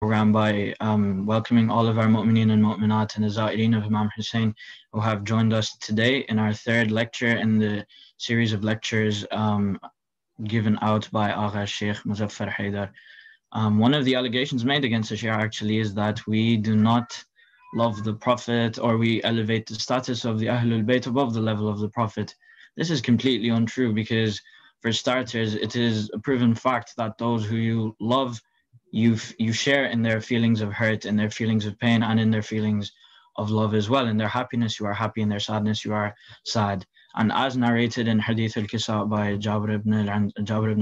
program by welcoming all of our mu'mineen and mu'minat and the za'ireen of Imam Hussein who have joined us today in our third lecture in the series of lectures given out by Agha Shaykh Muzaffer Hyder. One of the allegations made against the Shia actually is that we do not love the Prophet, or we elevate the status of the Ahlul Bayt above the level of the Prophet. This is completely untrue because, for starters, it is a proven fact that those who you love, you share in their feelings of hurt, in their feelings of pain, and in their feelings of love as well. In their happiness, you are happy. In their sadness, you are sad. And as narrated in Hadith al-Kisa by Jabir ibn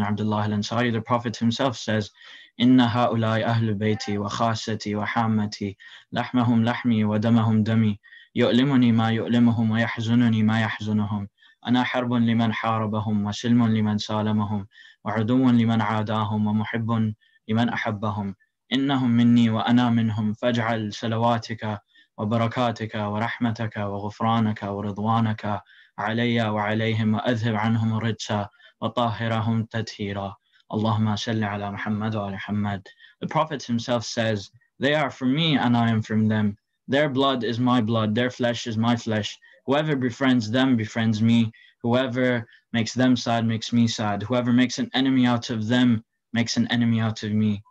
Abdullah al-Ansari, the Prophet himself says, "Inna ha'ulai ahlu bayti wa khasati wa hammati, lahmahum lahmi wa damahum dami, yu'limuni ma yu'limuhum wa yahzununi ma yahzunuhum. أنا حرب لمن حاربهم وسلم لمن سالمهم وعدو لمن عاداهم ومحب لمن أحبهم إنهم مني وأنا منهم فاجعل صلواتك وبركاتك ورحمتك وغفرانك ورضوانك علي وعليهم وأذهب عنهم الرجس وطهرهم تطهيرا اللهم صل على محمد وعلى محمد." The Prophet himself says, "They are from me and I am from them. Their blood is my blood, their flesh is my flesh. Whoever befriends them befriends me. Whoever makes them sad makes me sad. Whoever makes an enemy out of them makes an enemy out of me."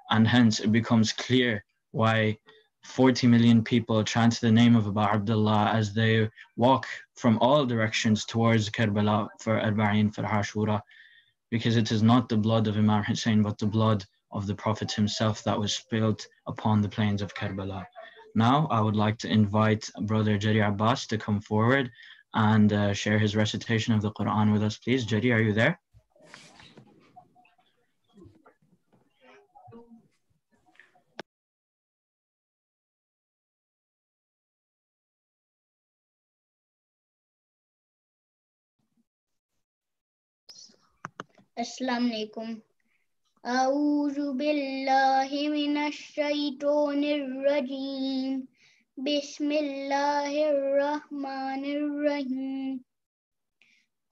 And hence it becomes clear why 40 million people chant the name of Abu Abdullah as they walk from all directions towards Karbala for Arba'in for Ashura, because it is not the blood of Imam Hussein but the blood of the Prophet himself that was spilled upon the plains of Karbala. Now, I would like to invite Brother Jari Abbas to come forward and share his recitation of the Quran with us, please. Jari, are you there? Assalamu alaikum. أعوذ بالله من الشيطان الرجيم. بسم الله الرحمن الرحيم.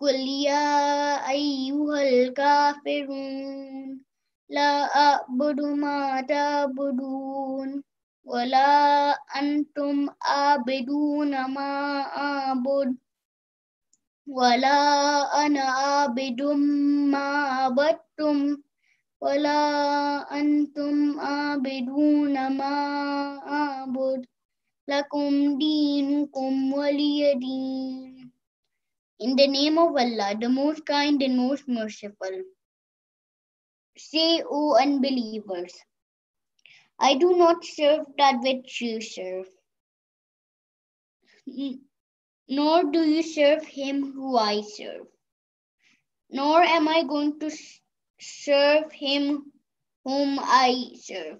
قل يا أيها الكافرون لا أعبد ما تعبدون ولا أنتم عابدون ما أعبد ولا أنا عابد ما عبدتم ولا أنتم عابدون ما أعبد لكم دينكم ولي دين. In the name of Allah, the most kind and most merciful. Say, O unbelievers, I do not serve that which you serve, nor do you serve him who I serve, nor am I going to serve him whom I serve.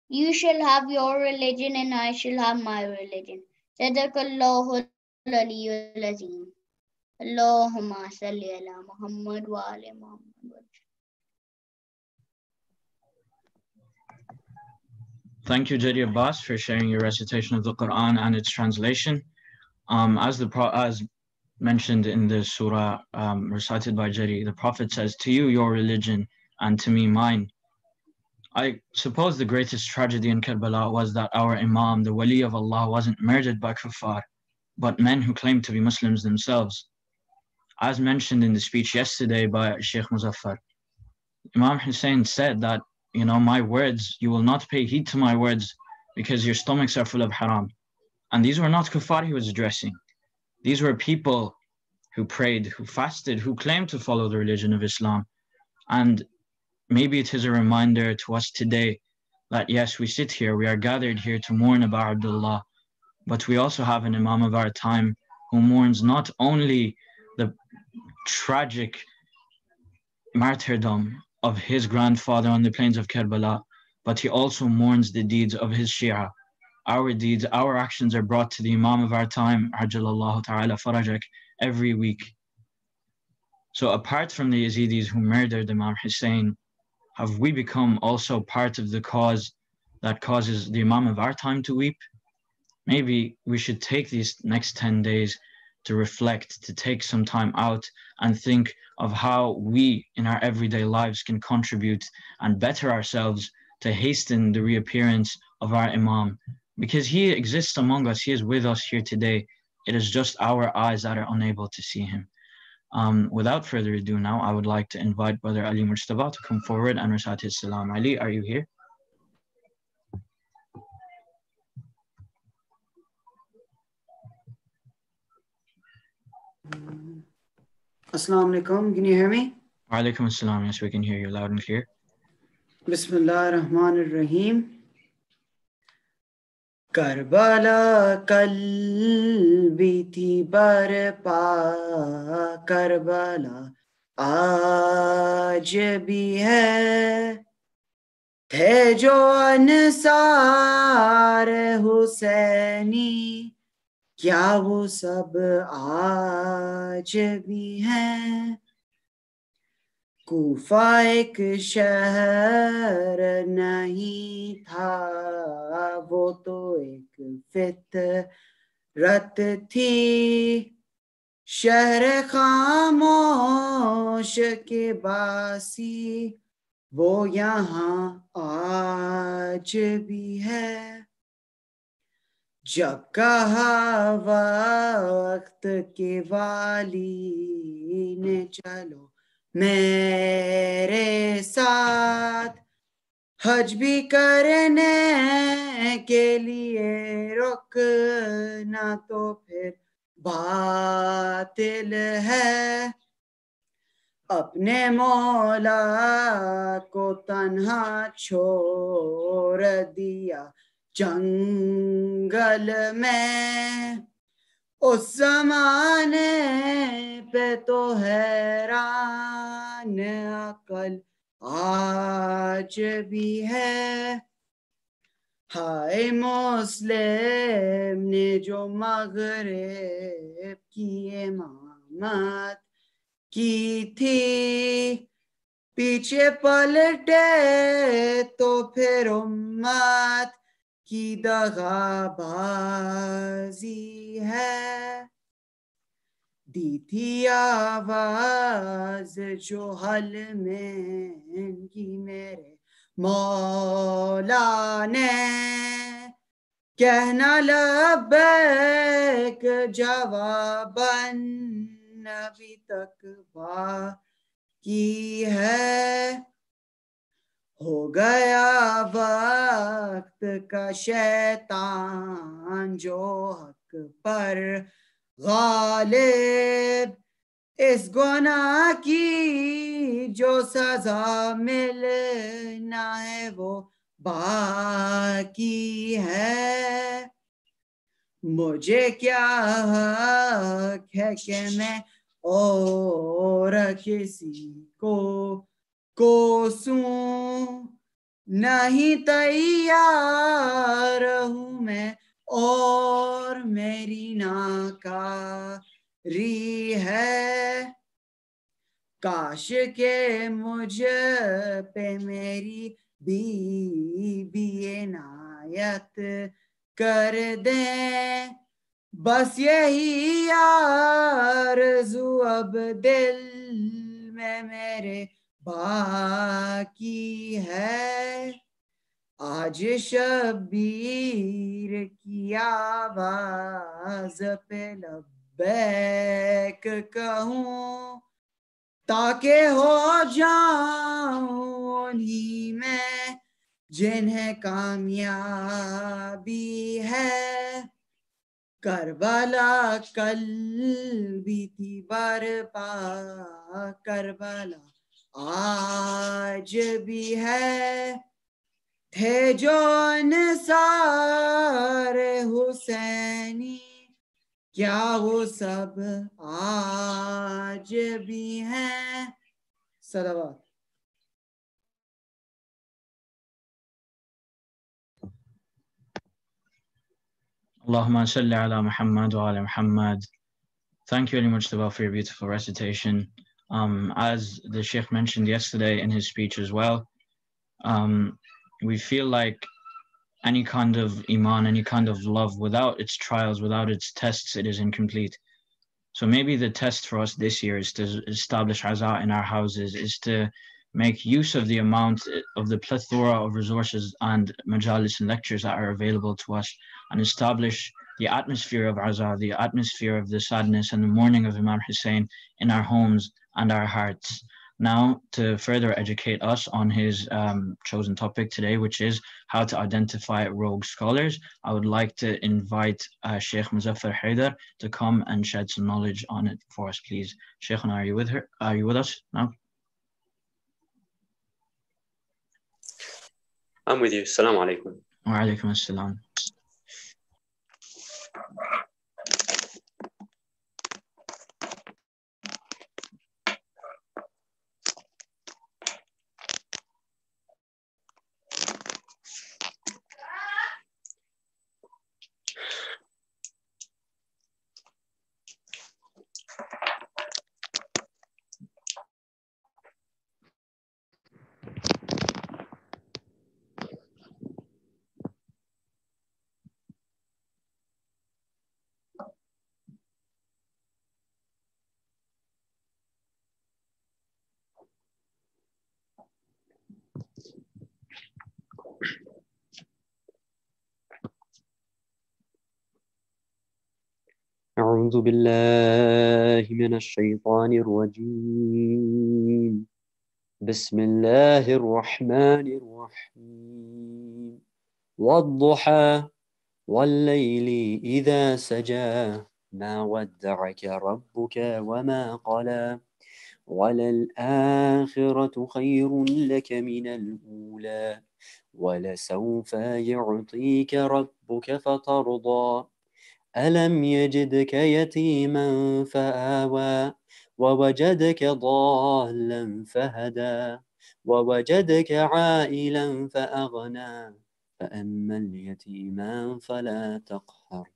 You shall have your religion and I shall have my religion. Sadaqallahu al-aliyyul azim. Allahumma salli ala Muhammad wa ala Muhammad. Thank you, Jari Abbas, for sharing your recitation of the Quran and its translation. As mentioned in the surah recited by Jari, the Prophet says, "To you your religion and to me mine." I suppose the greatest tragedy in Karbala was that our Imam, the Wali of Allah, wasn't murdered by kuffar, but men who claimed to be Muslims themselves. As mentioned in the speech yesterday by Shaykh Muzaffer, Imam Hussein said that, my words, you will not pay heed to my words because your stomachs are full of haram. And these were not kuffar he was addressing. These were people who prayed, who fasted, who claimed to follow the religion of Islam. And maybe it is a reminder to us today that yes, we sit here, we are gathered here to mourn Abu Abdullah, but we also have an Imam of our time who mourns not only the tragic martyrdom of his grandfather on the plains of Karbala, but he also mourns the deeds of his Shia. Our deeds, our actions are brought to the Imam of our time, Ajalallahu Ta'ala Farajak, every week. So apart from the Yazidis who murdered Imam Hussein, have we become also part of the cause that causes the Imam of our time to weep? Maybe we should take these next 10 days to reflect, to take some time out and think of how we in our everyday lives can contribute and better ourselves to hasten the reappearance of our Imam, because he exists among us, he is with us here today. It is just our eyes that are unable to see him. Without further ado now, I would like to invite Brother Ali Mujtaba to come forward and recite his salam. Ali, are you here? Assalamu alaikum, can you hear me? Wa alaikum assalam, yes, we can hear you loud and clear. Bismillah ar-Rahman ar-Rahim. Karbala kalbi thi barpa, Karbala aaj bhi hai. The jo ansar Husaini, kya wo sab aaj bhi hai. Kufa ایک شہر نہیں تھا، وہ تو ایک فطرت تھی، شہر خاموش کے باسی وہ یہاں آج بھی ہے۔ جب کہا وقت کے والی نے چلو میرے ساتھ، حج بھی کرنے کے لیے رکنا تو پھر باطل ہے۔ اپنے مولا کو تنہا چھوڑ دیا جنگل میں، اس زمانے پہ تو حیران عقل آج بھی ہے۔ ہائے مسلم نے جو مغرب کی امامت کی تھی، پیچھے پلٹے تو پھر امت کی دغا بازی ہے۔ دی تھی آواز جو حل میں کی میرے مولا نے، کہنا لبیک جواباً ابھی تک باقی ہے۔ ہو گیا وقت کا شیطان جو حق پر غالب، اس گناہ کی جو سزا ملنا ہے وہ باقی ہے۔ مجھے کیا حق ہے کہ میں اور کسی کو کوسوں، نہیں تیار ہوں میں اور میری ناکاری ہے۔ کاش کہ مجھ پہ میری بی عنایت کر دیں، بس یہی آرزو اب دل میں میرے باقی ہے۔ آج شبیر کی آواز پہ لبیک کہوں، تاکہ ہو جاؤں انہی میں جنہیں کامیابی ہے۔ کربلا کل بھی تھی برپا، کربلا آج بھی ہے۔ تھے جو انصار حسینی، کیا وہ سب آج بھی ہیں؟ صلوات۔ Allahumma salli ala Muhammad wa ala Muhammad. Thank you very much, Mustafa, for your beautiful recitation. As the Shaykh mentioned yesterday in his speech as well, we feel like any kind of iman, any kind of love, without its trials, without its tests, it is incomplete. So maybe the test for us this year is to establish aza in our houses, is to make use of the amount of the plethora of resources and majalis and lectures that are available to us, and establish the atmosphere of Aza, the atmosphere of the sadness and the mourning of Imam Hussein in our homes and our hearts. Now, to further educate us on his chosen topic today, which is how to identify rogue scholars, I would like to invite Shaykh Muzaffer Hyder to come and shed some knowledge on it for us, please. Shaykh, are you with her? Are you with us now? I'm with you. Assalamu alaikum. Wa alaikum assalam. أعوذ بالله من الشيطان الرجيم بسم الله الرحمن الرحيم والضحى والليل إذا سجى ما ودعك ربك وما قلى وللآخرة خير لك من الأولى ولسوف يعطيك ربك فترضى ألم يجدك يتيما فآوى ووجدك ضالا فهدى ووجدك عائلا فأغنى فأما اليتيم فلا تقهر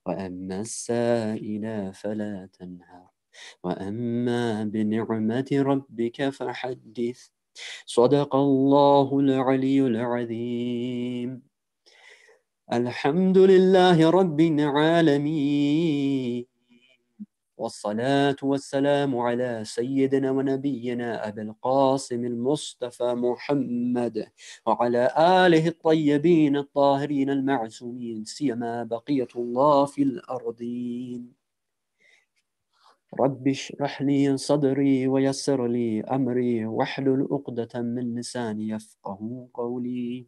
وأما السائل فلا تنهر وأما بنعمة ربك فحدث صدق الله العلي العظيم الحمد لله رب العالمين والصلاة والسلام على سيدنا ونبينا أبي القاسم المصطفى محمد وعلى آله الطيبين الطاهرين المعصومين سيما بقية الله في الأرضين رب اشرح لي صدري ويسر لي أمري واحلل عقدة من لساني يفقه قولي.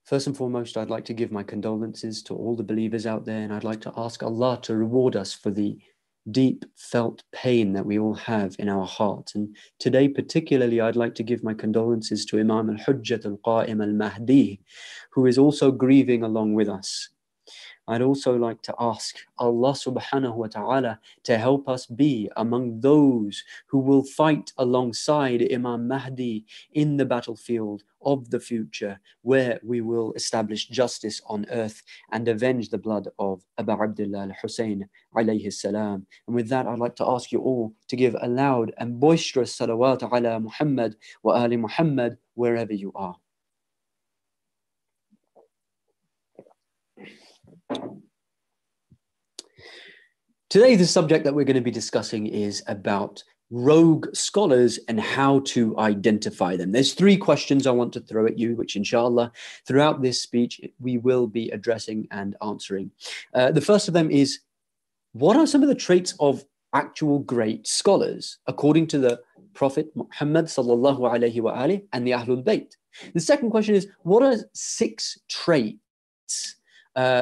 First and foremost, I'd like to give my condolences to all the believers out there, and I'd like to ask Allah to reward us for the deep felt pain that we all have in our hearts. And today particularly, I'd like to give my condolences to Imam al-Hujjat al-Qa'im al-Mahdi, who is also grieving along with us. I'd also like to ask Allah subhanahu wa ta'ala to help us be among those who will fight alongside Imam Mahdi in the battlefield of the future, where we will establish justice on earth and avenge the blood of Abu Abdullah al-Hussein alayhi salam. And with that, I'd like to ask you all to give a loud and boisterous salawat ala Muhammad wa ali Muhammad wherever you are. Today, the subject that we're going to be discussing is about rogue scholars and how to identify them. There's three questions I want to throw at you, which inshallah, throughout this speech, we will be addressing and answering. The first of them is, what are some of the traits of actual great scholars, according to the Prophet Muhammad sallallahu alayhi wa alihi and the Ahlul Bayt? The second question is, what are 6 traits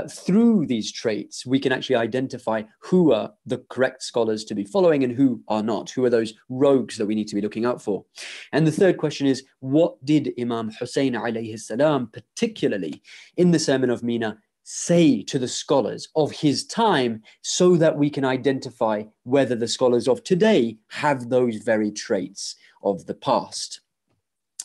through these traits we can actually identify who are the correct scholars to be following and who are not, who are those rogues that we need to be looking out for? And the third question is, what did Imam Hussein alayhi salam, particularly in the Sermon of Mina, say to the scholars of his time, so that we can identify whether the scholars of today have those very traits of the past?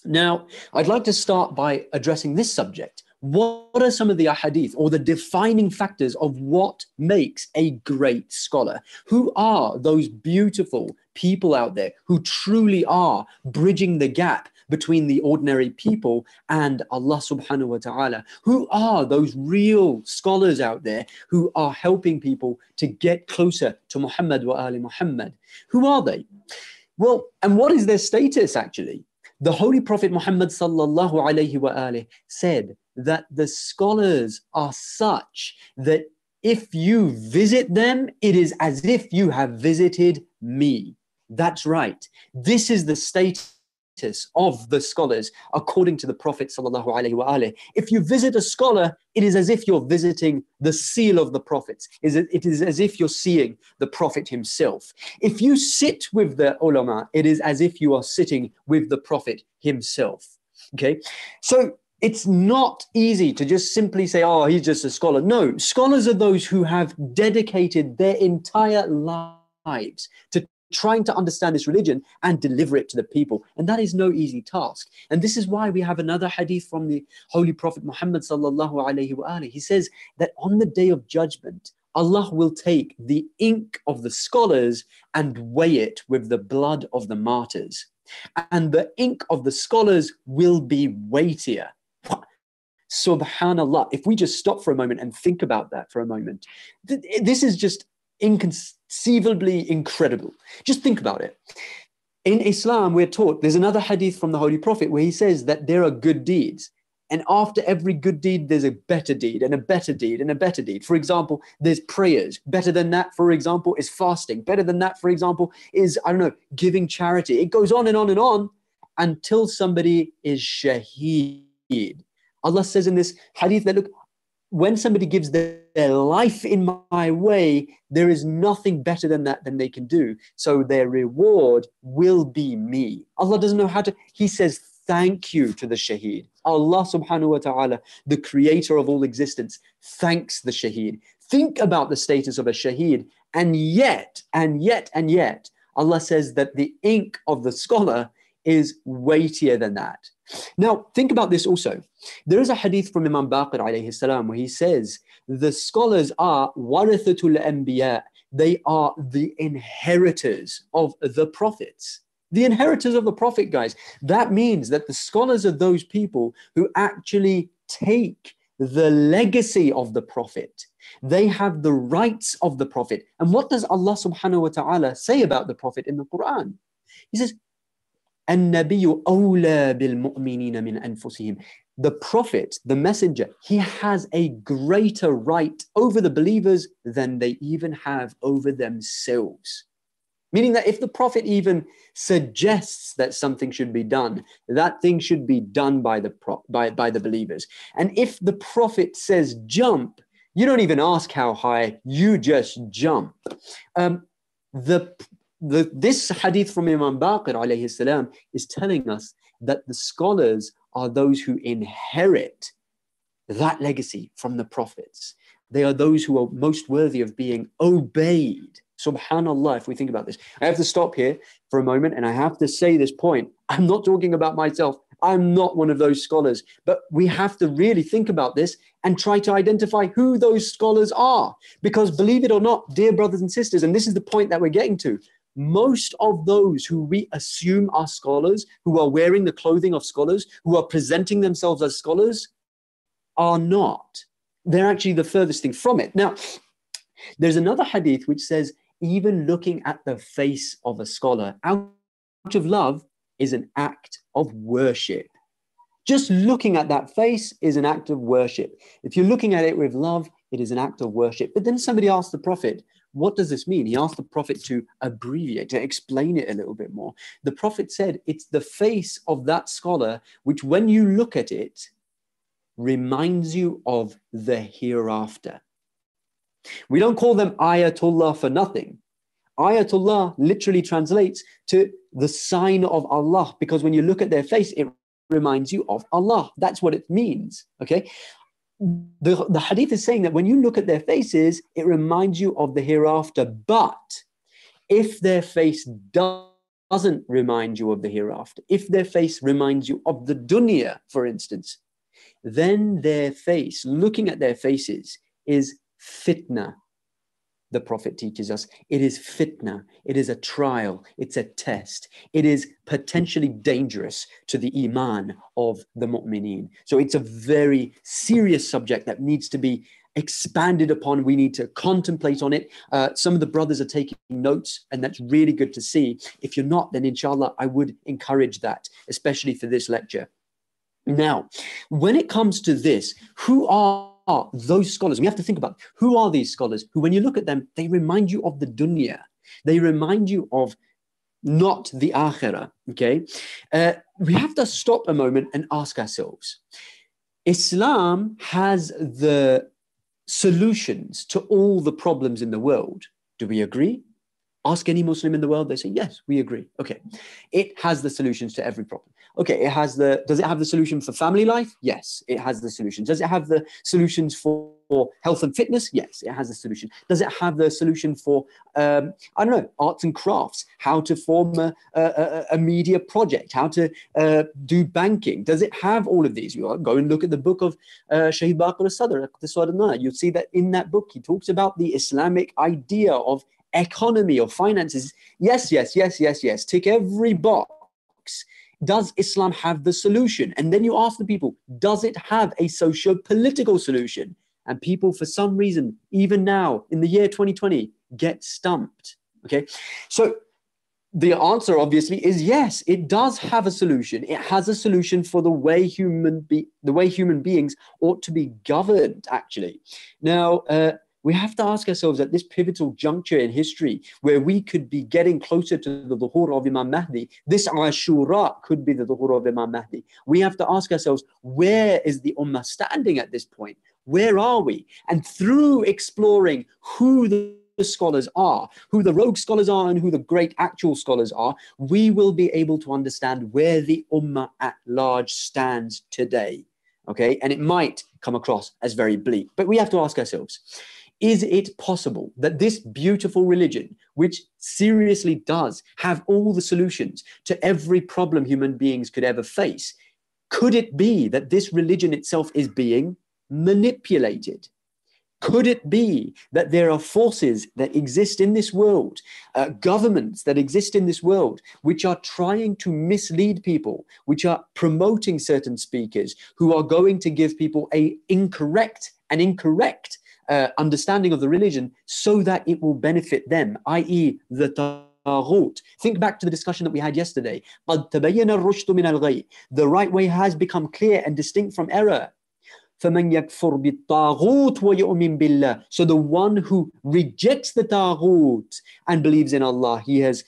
Now, I'd like to start by addressing this subject. What are some of the ahadith or the defining factors of what makes a great scholar? Who are those beautiful people out there who truly are bridging the gap between the ordinary people and Allah subhanahu wa ta'ala? Who are those real scholars out there who are helping people to get closer to Muhammad wa ali Muhammad? Who are they? Well, and what is their status actually? The Holy Prophet Muhammad sallallahu alayhi wa alihi said that the scholars are such that if you visit them, it is as if you have visited me. That's right. This is the status of the scholars according to the Prophet sallallahu alaihi wasallam. If you visit a scholar, it is as if you're visiting the seal of the prophets. It is as if you're seeing the Prophet himself. If you sit with the ulama, it is as if you are sitting with the Prophet himself. Okay, so it's not easy to just simply say, oh, he's just a scholar. No, scholars are those who have dedicated their entire lives to trying to understand this religion and deliver it to the people. And that is no easy task. And this is why we have another hadith from the Holy Prophet Muhammad sallallahu alaihi wasallam. He says that on the day of judgment, Allah will take the ink of the scholars and weigh it with the blood of the martyrs. And the ink of the scholars will be weightier. Subhanallah. If we just stop for a moment and think about that for a moment, this is just inconceivably incredible. Just think about it. In Islam, we're taught, there's another hadith from the Holy Prophet where he says that there are good deeds. And after every good deed, there's a better deed and a better deed and a better deed. For example, there's prayers. Better than that, for example, is fasting. Better than that, for example, is, I don't know, giving charity. It goes on and on and on until somebody is shaheed. Allah says in this hadith that, look, when somebody gives their life in my way, there is nothing better than that than they can do. So their reward will be me. Allah doesn't know how to, he says, thank you to the shaheed. Allah subhanahu wa ta'ala, the creator of all existence, thanks the shaheed. Think about the status of a shaheed. And yet, Allah says that the ink of the scholar is weightier than that. Now, think about this also. There is a hadith from Imam Baqir alayhi salam where he says, the scholars are warathatul anbiya. They are the inheritors of the prophets. The inheritors of the prophet, guys. That means that the scholars are those people who actually take the legacy of the prophet. They have the rights of the prophet. And what does Allah subhanahu wa ta'ala say about the prophet in the Quran? He says, النبي أولى بالمؤمنين من أنفسهم. The prophet, the messenger, he has a greater right over the believers than they even have over themselves. Meaning that if the prophet even suggests that something should be done, that thing should be done by the believers. And if the prophet says jump, you don't even ask how high, you just jump. This hadith from Imam Baqir alayhi salam is telling us that the scholars are those who inherit that legacy from the prophets. They are those who are most worthy of being obeyed. Subhanallah, if we think about this. I have to stop here for a moment and I have to say this point. I'm not talking about myself. I'm not one of those scholars, but we have to really think about this and try to identify who those scholars are. Because believe it or not, dear brothers and sisters, and this is the point that we're getting to, most of those who we assume are scholars, who are wearing the clothing of scholars, who are presenting themselves as scholars, are not. They're actually the furthest thing from it. Now, there's another hadith which says, even looking at the face of a scholar out of love is an act of worship. Just looking at that face is an act of worship. If you're looking at it with love, it is an act of worship. But then somebody asked the Prophet, what does this mean? He asked the Prophet to abbreviate, to explain it a little bit more. The Prophet said, it's the face of that scholar, which when you look at it, reminds you of the hereafter. We don't call them ayatullah for nothing. Ayatullah literally translates to the sign of Allah, because when you look at their face, it reminds you of Allah. That's what it means, okay? The hadith is saying that when you look at their faces, it reminds you of the hereafter. But if their face doesn't remind you of the hereafter, if their face reminds you of the dunya, for instance, then their face, looking at their faces, is fitna. The Prophet teaches us it is fitna, it is a trial, it's a test, it is potentially dangerous to the iman of the mu'mineen. So it's a very serious subject that needs to be expanded upon. We need to contemplate on it. Some of the brothers are taking notes, and that's really good to see. If you're not, then inshallah, I would encourage that, especially for this lecture. Now, when it comes to this, who are those scholars? We have to think about who are these scholars who, when you look at them, they remind you of the dunya. They remind you of not the akhirah, okay? We have to stop a moment and ask ourselves, Islam has the solutions to all the problems in the world. Do we agree? Ask any Muslim in the world, they say, yes, we agree. Okay, it has the solutions to every problem. Okay, does it have the solution for family life? Yes, it has the solution. Does it have the solutions for health and fitness? Yes, it has the solution. Does it have the solution for, I don't know, arts and crafts, how to form a media project, how to do banking? Does it have all of these? You go and look at the book of Shaykh al-Sadr. You'll see that in that book, he talks about the Islamic idea of economy, of finances. Yes, yes, yes, yes, yes. Tick every box. Does Islam have the solution? And then you ask the people, does it have a socio-political solution? And people, for some reason, even now in the year 2020, get stumped. Okay, so the answer obviously is yes, it does have a solution. It has a solution for the way human beings ought to be governed, actually. Now, we have to ask ourselves at this pivotal juncture in history where we could be getting closer to the dhuhr of Imam Mahdi. This Ashura could be the dhuhr of Imam Mahdi. We have to ask ourselves, where is the Ummah standing at this point? Where are we? And through exploring who the scholars are, who the rogue scholars are, and who the great actual scholars are, we will be able to understand where the Ummah at large stands today. Okay, and it might come across as very bleak, but we have to ask ourselves, is it possible that this beautiful religion, which seriously does have all the solutions to every problem human beings could ever face, could it be that this religion itself is being manipulated? Could it be that there are forces that exist in this world, governments that exist in this world, which are trying to mislead people, which are promoting certain speakers who are going to give people an incorrect understanding of the religion so that it will benefit them, i.e. the taghut. Think back to the discussion that we had yesterday. قَدْ تَبَيَّنَ الرُّشْدُ مِنَ الْغَيِّ. The right way has become clear and distinct from error. فَمَنْ يَكْفُرْ بِالطَّاغُوتِ وَيُؤْمِنْ بِاللَّهِ. So the one who rejects the taghut and believes in Allah, he's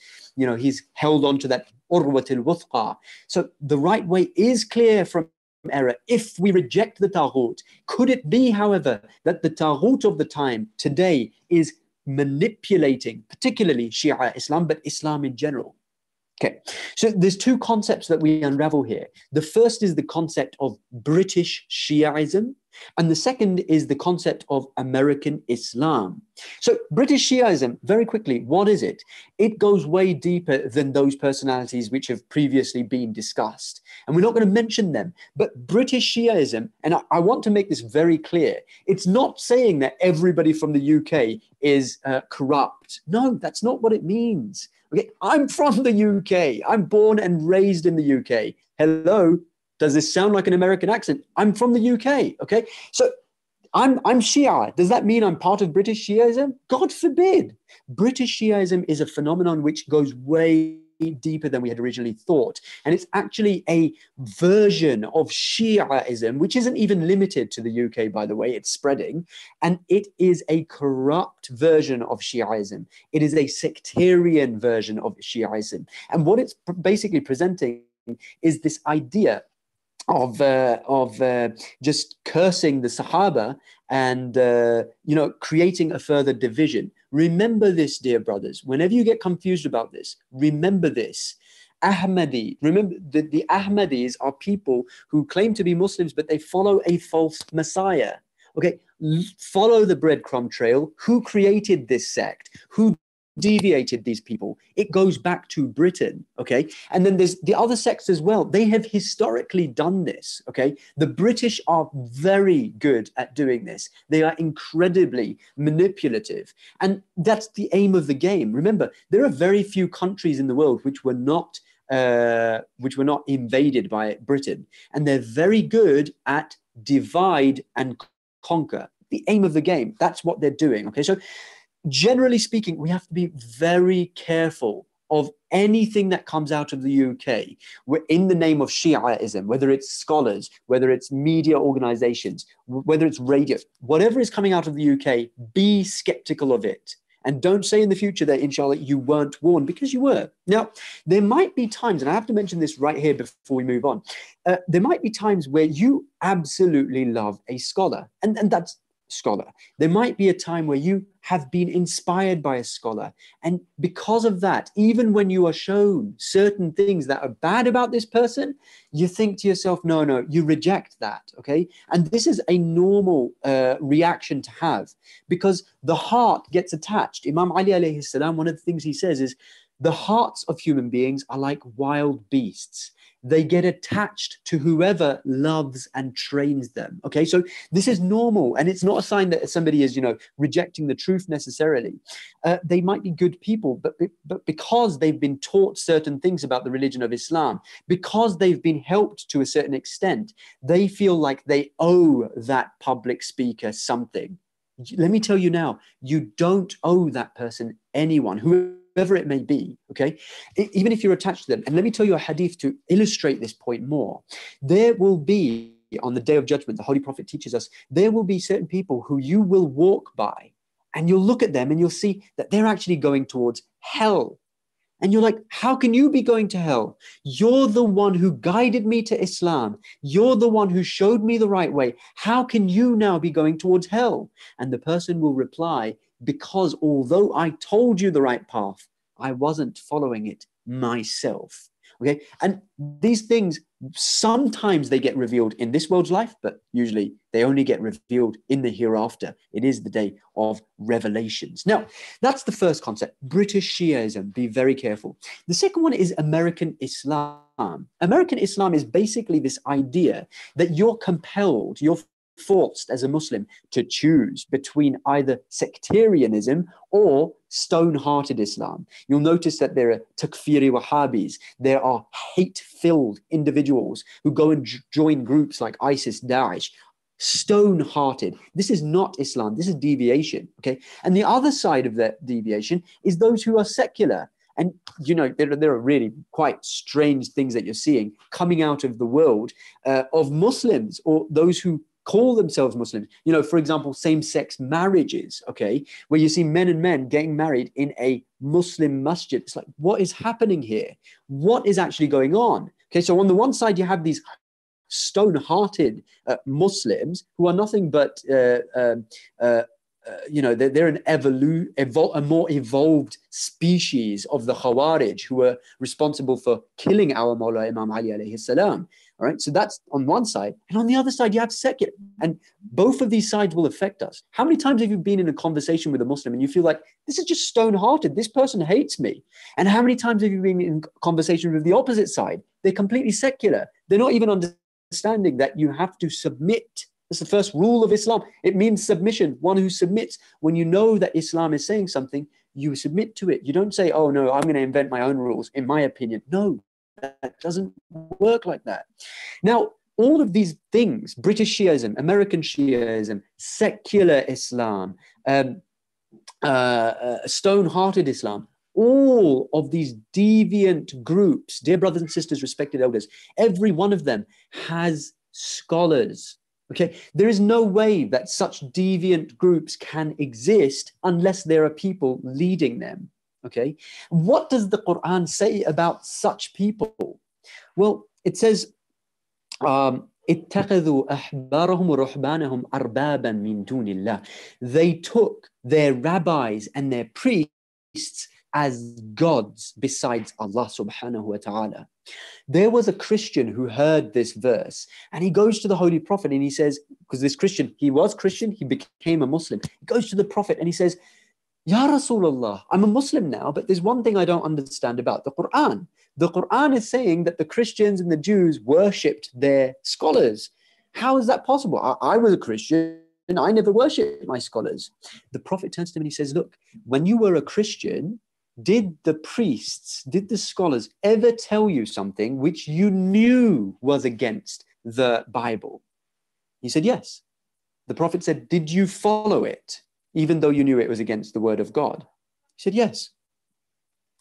held on to that urwatul wuthqa. So the right way is clear from error if we reject the taghut. Could it be, however, that the taghut of the time today is manipulating, particularly Shia Islam, but Islam in general? Okay, so there's two concepts that we unravel here. The first is the concept of British Shiaism, and the second is the concept of American Islam. So British Shiaism, very quickly, what is it? It goes way deeper than those personalities which have previously been discussed. And we're not going to mention them, but British Shiaism, and I want to make this very clear, it's not saying that everybody from the UK is corrupt. No, that's not what it means. Okay, I'm from the UK. I'm born and raised in the UK. Hello, does this sound like an American accent? I'm from the UK. Okay, so I'm Shia. Does that mean I'm part of British Shiaism? God forbid. British Shiaism is a phenomenon which goes way deeper than we had originally thought. And it's actually a version of Shiaism, which isn't even limited to the UK, by the way, it's spreading. And it is a corrupt version of Shiaism. It is a sectarian version of Shiaism. And what it's basically presenting is this idea of just cursing the Sahaba and, creating a further division. Remember this, dear brothers. Whenever you get confused about this, remember this. Ahmadi, remember the Ahmadis are people who claim to be Muslims, but they follow a false messiah. Okay, follow the breadcrumb trail. Who created this sect? Who deviated these people? It goes back to Britain. Okay, and then there's the other sects as well. They have historically done this. Okay, the British are very good at doing this. They are incredibly manipulative, and that's the aim of the game. Remember, there are very few countries in the world which were not invaded by Britain, and they're very good at divide and conquer. the aim of the game. That's what they're doing. Okay, so generally speaking, we have to be very careful of anything that comes out of the UK in the name of Shiaism, whether it's scholars, whether it's media organizations, whether it's radio, whatever is coming out of the UK, be skeptical of it. And don't say in the future that, inshallah, you weren't warned, because you were. Now, there might be times, and I have to mention this right here before we move on, there might be times where you absolutely love a scholar, and that's scholar. There might be a time where you have been inspired by a scholar, and because of that, even when you are shown certain things that are bad about this person, you think to yourself, no, you reject that, okay? And this is a normal reaction to have, because the heart gets attached. Imam Ali alayhi salam, one of the things he says is, the hearts of human beings are like wild beasts. They get attached to whoever loves and trains them. Okay, so this is normal, and it's not a sign that somebody is, rejecting the truth necessarily. They might be good people, but because they've been taught certain things about the religion of Islam, because they've been helped to a certain extent, they feel like they owe that public speaker something. Let me tell you now, you don't owe that person anyone, whoever it may be, okay? Even if you're attached to them. And let me tell you a hadith to illustrate this point more. There will be, on the day of judgment, the Holy Prophet teaches us, there will be certain people who you will walk by, and you'll look at them and you'll see that they're actually going towards hell. And you're like, how can you be going to hell? You're the one who guided me to Islam. You're the one who showed me the right way. How can you now be going towards hell? And the person will reply, because although I told you the right path, I wasn't following it myself. Okay. And these things, sometimes they get revealed in this world's life, but usually they only get revealed in the hereafter. It is the day of revelations. Now, that's the first concept, British Shiaism. Be very careful. The second one is American Islam. American Islam is basically this idea that you're compelled, you're forced as a Muslim to choose between either sectarianism or stone-hearted Islam. You'll notice that there are takfiri Wahhabis. There are hate-filled individuals who go and join groups like ISIS, Daesh. Stone-hearted. This is not Islam. This is deviation, okay? And the other side of that deviation is those who are secular. And, there are really quite strange things that you're seeing coming out of the world of Muslims, or those who call themselves Muslims. For example, same-sex marriages, okay, where you see men and men getting married in a Muslim masjid. It's like, what is happening here? What is actually going on? Okay, so on the one side, you have these stone-hearted Muslims who are nothing but, they're a more evolved species of the Khawarij, who were responsible for killing our Mawla Imam Ali alayhi salam. All right, so that's on one side. And on the other side, you have secular. And both of these sides will affect us. How many times have you been in a conversation with a Muslim and you feel like, this is just stone-hearted, this person hates me? And how many times have you been in conversation with the opposite side? They're completely secular. They're not even understanding that you have to submit. That's the first rule of Islam. It means submission, one who submits. When you know that Islam is saying something, you submit to it. You don't say, oh no, I'm going to invent my own rules, in my opinion. No, that doesn't work like that. Now, all of these things, British Shiaism, American Shiaism, secular Islam, stone-hearted Islam, all of these deviant groups, dear brothers and sisters, respected elders, every one of them has scholars. Okay, there is no way that such deviant groups can exist unless there are people leading them. Okay, what does the Quran say about such people? Well, it says, اتخذوا أحبارهم ورهبانهم أربابا من دون الله. They took their rabbis and their priests as gods besides Allah subhanahu wa ta'ala. There was a Christian who heard this verse, and he goes to the Holy Prophet and he says, because this Christian, he was Christian, he became a Muslim. He goes to the Prophet and he says, Ya Rasulullah, I'm a Muslim now, but there's one thing I don't understand about the Quran. The Quran is saying that the Christians and the Jews worshipped their scholars. How is that possible? I was a Christian and I never worshipped my scholars. The Prophet turns to him and he says, look, when you were a Christian, did the priests, did the scholars ever tell you something which you knew was against the Bible? He said, yes. The Prophet said, did you follow it, even though you knew it was against the word of God? He said, yes.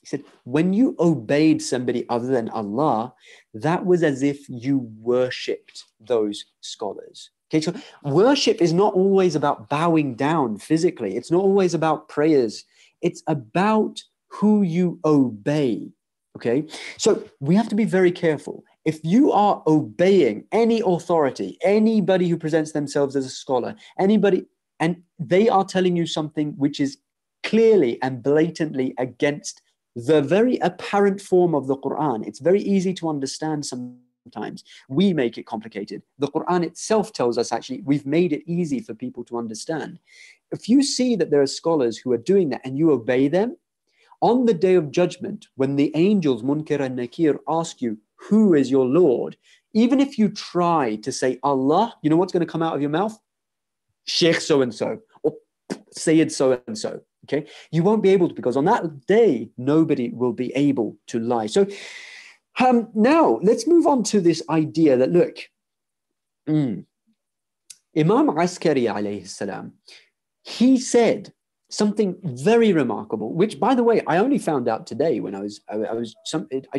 He said, when you obeyed somebody other than Allah, that was as if you worshipped those scholars. Okay, so worship is not always about bowing down physically. It's not always about prayers. It's about who you obey. Okay, so we have to be very careful. If you are obeying any authority, anybody who presents themselves as a scholar, anybody, and they are telling you something which is clearly and blatantly against the very apparent form of the Quran, it's very easy to understand sometimes. We make it complicated. The Quran itself tells us, actually, we've made it easy for people to understand. If you see that there are scholars who are doing that and you obey them, on the day of judgment, when the angels, Munkar and Nakir, ask you, who is your Lord? Even if you try to say Allah, you know what's going to come out of your mouth? Shaykh so-and-so, or Sayyid so-and-so. Okay, you won't be able to, because on that day, nobody will be able to lie. So now let's move on to this idea that, look, Imam Askari alayhi salam, he said something very remarkable, which, by the way, I only found out today when I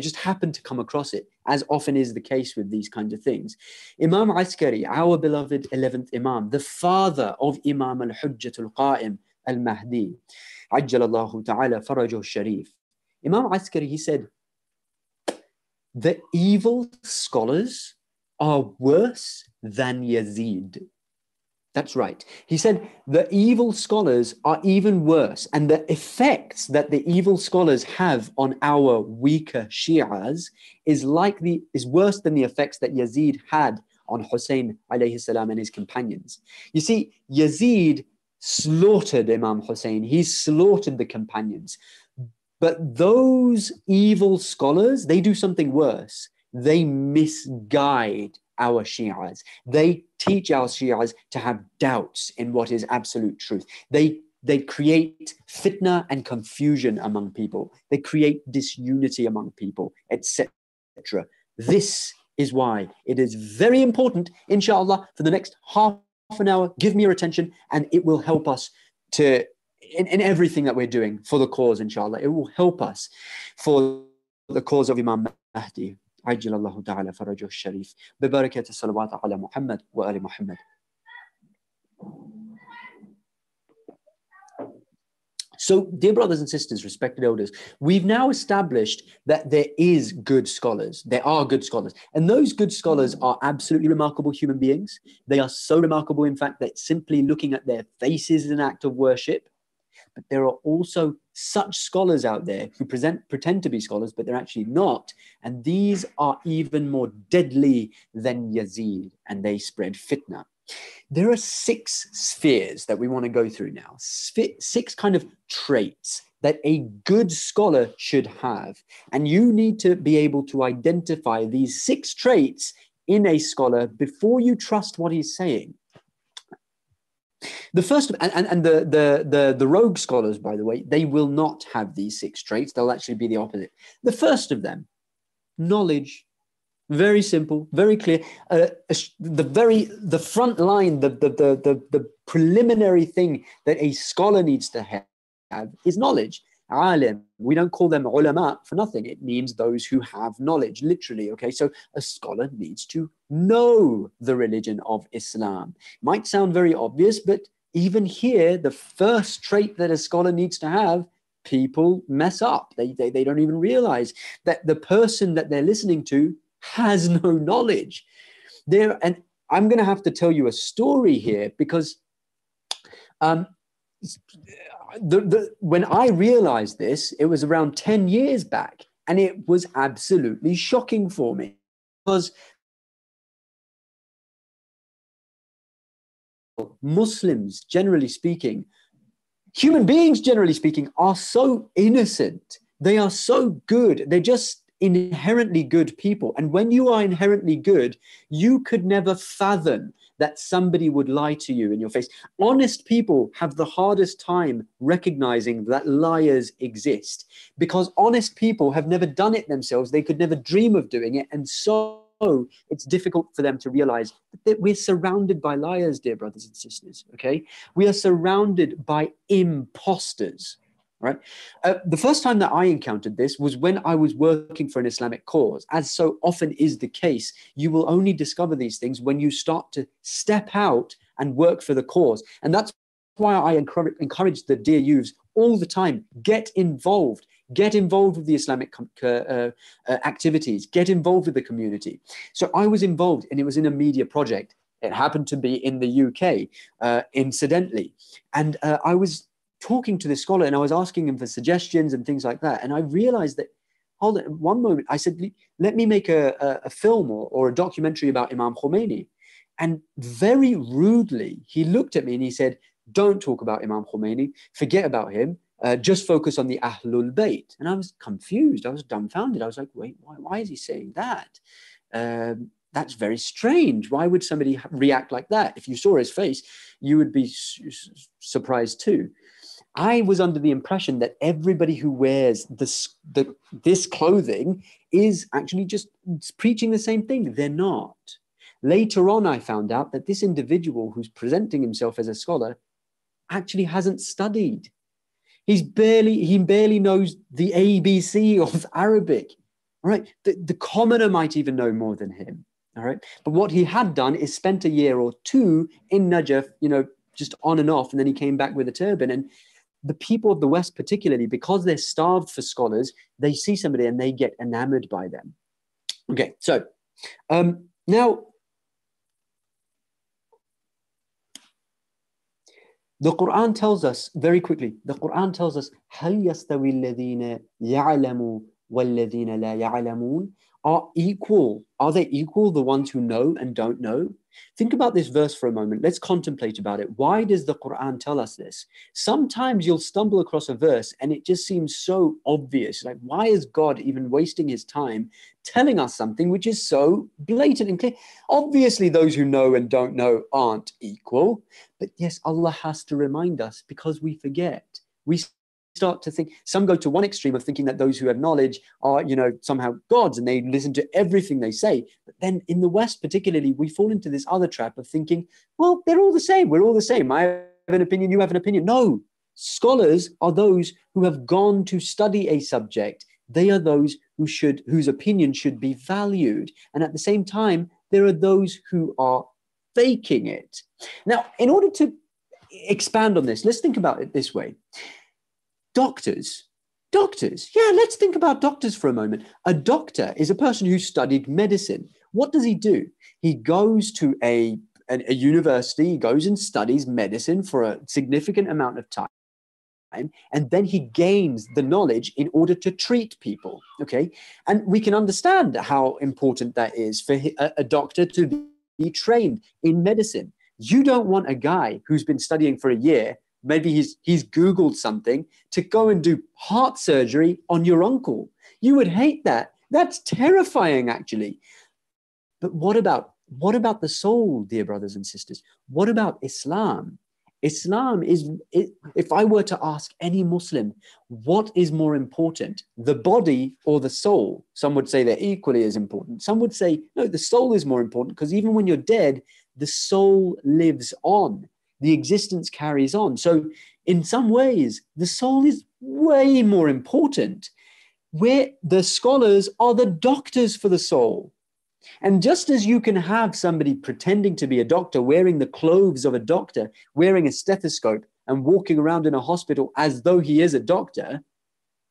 just happened to come across it, as often is the case with these kinds of things. Imam Askari, our beloved 11th Imam, the father of Imam al-Hujjat al-Qa'im al-Mahdi, Ajjalallahu ta'ala farajahu sharif. Imam Askari, he said, the evil scholars are worse than Yazid. That's right. He said the evil scholars are even worse, and the effects that the evil scholars have on our weaker Shi'as is worse than the effects that Yazid had on Hussein alayhi salam and his companions. You see, Yazid slaughtered Imam Hussein. He slaughtered the companions. But those evil scholars, they do something worse. They misguide our Shi'as. They teach our Shi'as to have doubts in what is absolute truth. They create fitna and confusion among people. They create disunity among people, etc. This is why it is very important, inshallah, for the next half an hour, give me your attention, and it will help us to in everything that we're doing for the cause, inshallah. It will help us for the cause of Imam Mahdi. عجل الله تعالى فرجه الشريف ببركة الصلوات على محمد وآل محمد. So, dear brothers and sisters, respected elders, we've now established that there is good scholars. There are good scholars. And those good scholars are absolutely remarkable human beings. They are so remarkable, in fact, that simply looking at their faces is an act of worship. But there are also such scholars out there who pretend to be scholars, but they're actually not. And these are even more deadly than Yazid, and they spread fitna. There are 6 spheres that we want to go through now. 6 kind of traits that a good scholar should have. And you need to be able to identify these 6 traits in a scholar before you trust what he's saying. The first, and the rogue scholars, by the way, they will not have these 6 traits. They'll actually be the opposite. The first of them, knowledge. Very simple, very clear. The front line, the preliminary thing that a scholar needs to have is knowledge. Alim. We don't call them ulama for nothing. It means those who have knowledge, literally. Okay, so a scholar needs to know the religion of Islam. Might sound very obvious, but even here, the first trait that a scholar needs to have, people mess up. They don't even realize that the person that they're listening to has no knowledge. And I'm going to have to tell you a story here, because when I realized this, it was around 10 years back, and it was absolutely shocking for me, because Muslims, generally speaking, human beings, generally speaking, are so innocent. They are so good. They're just inherently good people. And when you are inherently good, you could never fathom that somebody would lie to you in your face. Honest people have the hardest time recognizing that liars exist, because honest people have never done it themselves. They could never dream of doing it. And so it's difficult for them to realize that we're surrounded by liars, dear brothers and sisters, okay? We are surrounded by imposters, right? The first time that I encountered this was when I was working for an Islamic cause. As so often is the case, you will only discover these things when you start to step out and work for the cause. And that's why I encourage the dear youths all the time, get involved with the Islamic activities, get involved with the community. So I was involved, and it was in a media project. It happened to be in the UK, incidentally. And I was talking to this scholar, and I was asking him for suggestions and things like that. And I realized that, hold on, one moment, I said, let me make a film or a documentary about Imam Khomeini. And very rudely, he looked at me and he said, don't talk about Imam Khomeini, forget about him, just focus on the Ahlul Bayt. And I was confused, I was dumbfounded. I was like, wait, why is he saying that? That's very strange. Why would somebody react like that? If you saw his face, you would be surprised too. I was under the impression that everybody who wears this clothing is actually just preaching the same thing. They're not. Later on, I found out that this individual who's presenting himself as a scholar actually hasn't studied. He barely knows the ABC of Arabic, right? The commoner might even know more than him, all right? But what he had done is spent a year or two in Najaf, just on and off, and then he came back with a turban. And the people of the West particularly, because they're starved for scholars, they see somebody and they get enamored by them. Okay, so now, the Quran tells us very quickly, هَلْ يَسْتَوِي الَّذِينَ يَعْلَمُوا وَالَّذِينَ لَا يَعْلَمُونَ? Are they equal, the ones who know and don't know? Think about this verse for a moment. Let's contemplate about it. Why does the Quran tell us this? Sometimes you'll stumble across a verse and it just seems so obvious. Like, why is God even wasting his time telling us something which is so blatant and clear? Obviously, those who know and don't know aren't equal. But yes, Allah has to remind us because we forget. We start to think, some go to one extreme of thinking that those who have knowledge are, somehow gods and they listen to everything they say. But then in the West, particularly, we fall into this other trap of thinking, well, they're all the same. We're all the same. I have an opinion. You have an opinion. No, scholars are those who have gone to study a subject. They are those whose opinion should be valued. And at the same time, there are those who are faking it. Now, in order to expand on this, let's think about it this way. Doctors. Yeah, let's think about doctors for a moment. A doctor is a person who studied medicine. What does he do? He goes to a university, he goes and studies medicine for a significant amount of time, and then he gains the knowledge in order to treat people, okay? And we can understand how important that is for a doctor to be trained in medicine. You don't want a guy who's been studying for a year, maybe he's Googled something, to go and do heart surgery on your uncle. You would hate that. That's terrifying, actually. But what about the soul, dear brothers and sisters? What about Islam? Islam is, if I were to ask any Muslim, what is more important, the body or the soul? Some would say they're equally as important. Some would say, no, the soul is more important because even when you're dead, the soul lives on. The existence carries on. So in some ways, the soul is way more important, where the scholars are the doctors for the soul. And just as you can have somebody pretending to be a doctor, wearing the clothes of a doctor, wearing a stethoscope and walking around in a hospital as though he is a doctor,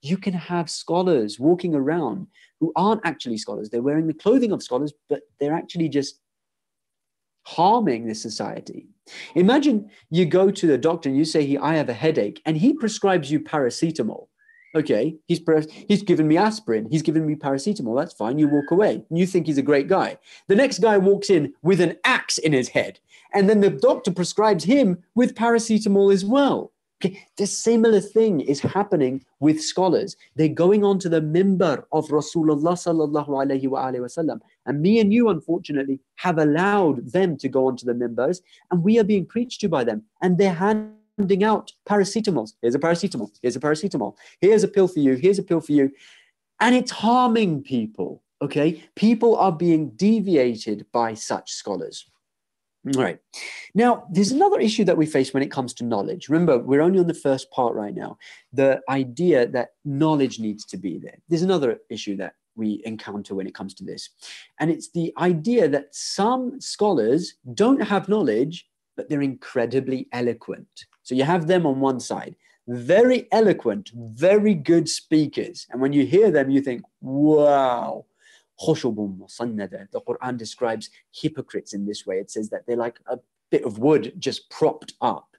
you can have scholars walking around who aren't actually scholars. They're wearing the clothing of scholars, but they're actually just harming this society. Imagine you go to the doctor and you say, I have a headache, and he prescribes you paracetamol. Okay, he's given me aspirin, he's given me paracetamol, that's fine, you walk away. You think he's a great guy. The next guy walks in with an axe in his head, and then the doctor prescribes him with paracetamol as well. Okay, the similar thing is happening with scholars. They're going onto the mimbar of Rasulullah sallallahu alayhi wa sallam. And me and you, unfortunately, have allowed them to go onto the mimbars, and we are being preached to by them. And they're handing out paracetamols. Here's a paracetamol. Here's a paracetamol. Here's a pill for you. Here's a pill for you. And it's harming people. Okay, people are being deviated by such scholars. All right. Now, there's another issue that we face when it comes to knowledge. Remember, we're only on the first part right now. The idea that knowledge needs to be there. There's another issue that we encounter when it comes to this. And it's the idea that some scholars don't have knowledge, but they're incredibly eloquent. So you have them on one side, very eloquent, very good speakers. And when you hear them, you think, wow. The Quran describes hypocrites in this way. It says that they're like a bit of wood just propped up.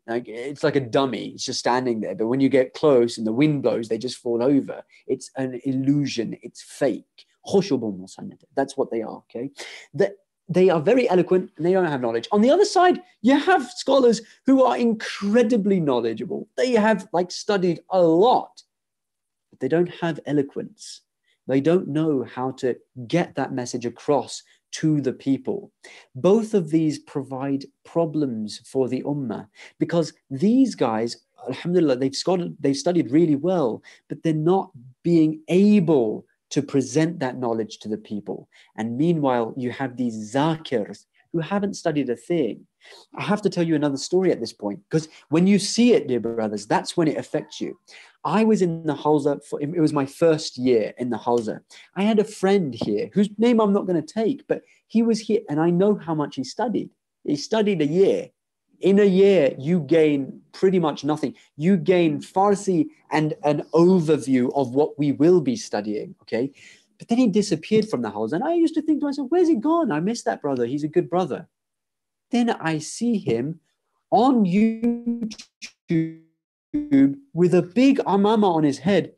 Like it's like a dummy. It's just standing there. But when you get close and the wind blows, they just fall over. It's an illusion. It's fake. That's what they are. Okay. They are very eloquent and they don't have knowledge. On the other side, you have scholars who are incredibly knowledgeable. They have like studied a lot, but they don't have eloquence. They don't know how to get that message across to the people. Both of these provide problems for the ummah because these guys, alhamdulillah, they've studied really well, but they're not being able to present that knowledge to the people. And meanwhile, you have these zakirs who haven't studied a thing. I have to tell you another story at this point, because when you see it, dear brothers, that's when it affects you. I was in the Hawza, it was my first year in the Hawza. I had a friend here whose name I'm not going to take, but he was here and I know how much he studied. He studied a year. In a year, you gain pretty much nothing. You gain Farsi and an overview of what we will be studying, okay? But then he disappeared from the Hawza. And I used to think to myself, where's he gone? I miss that brother. He's a good brother. Then I see him on YouTube with a big amama on his head.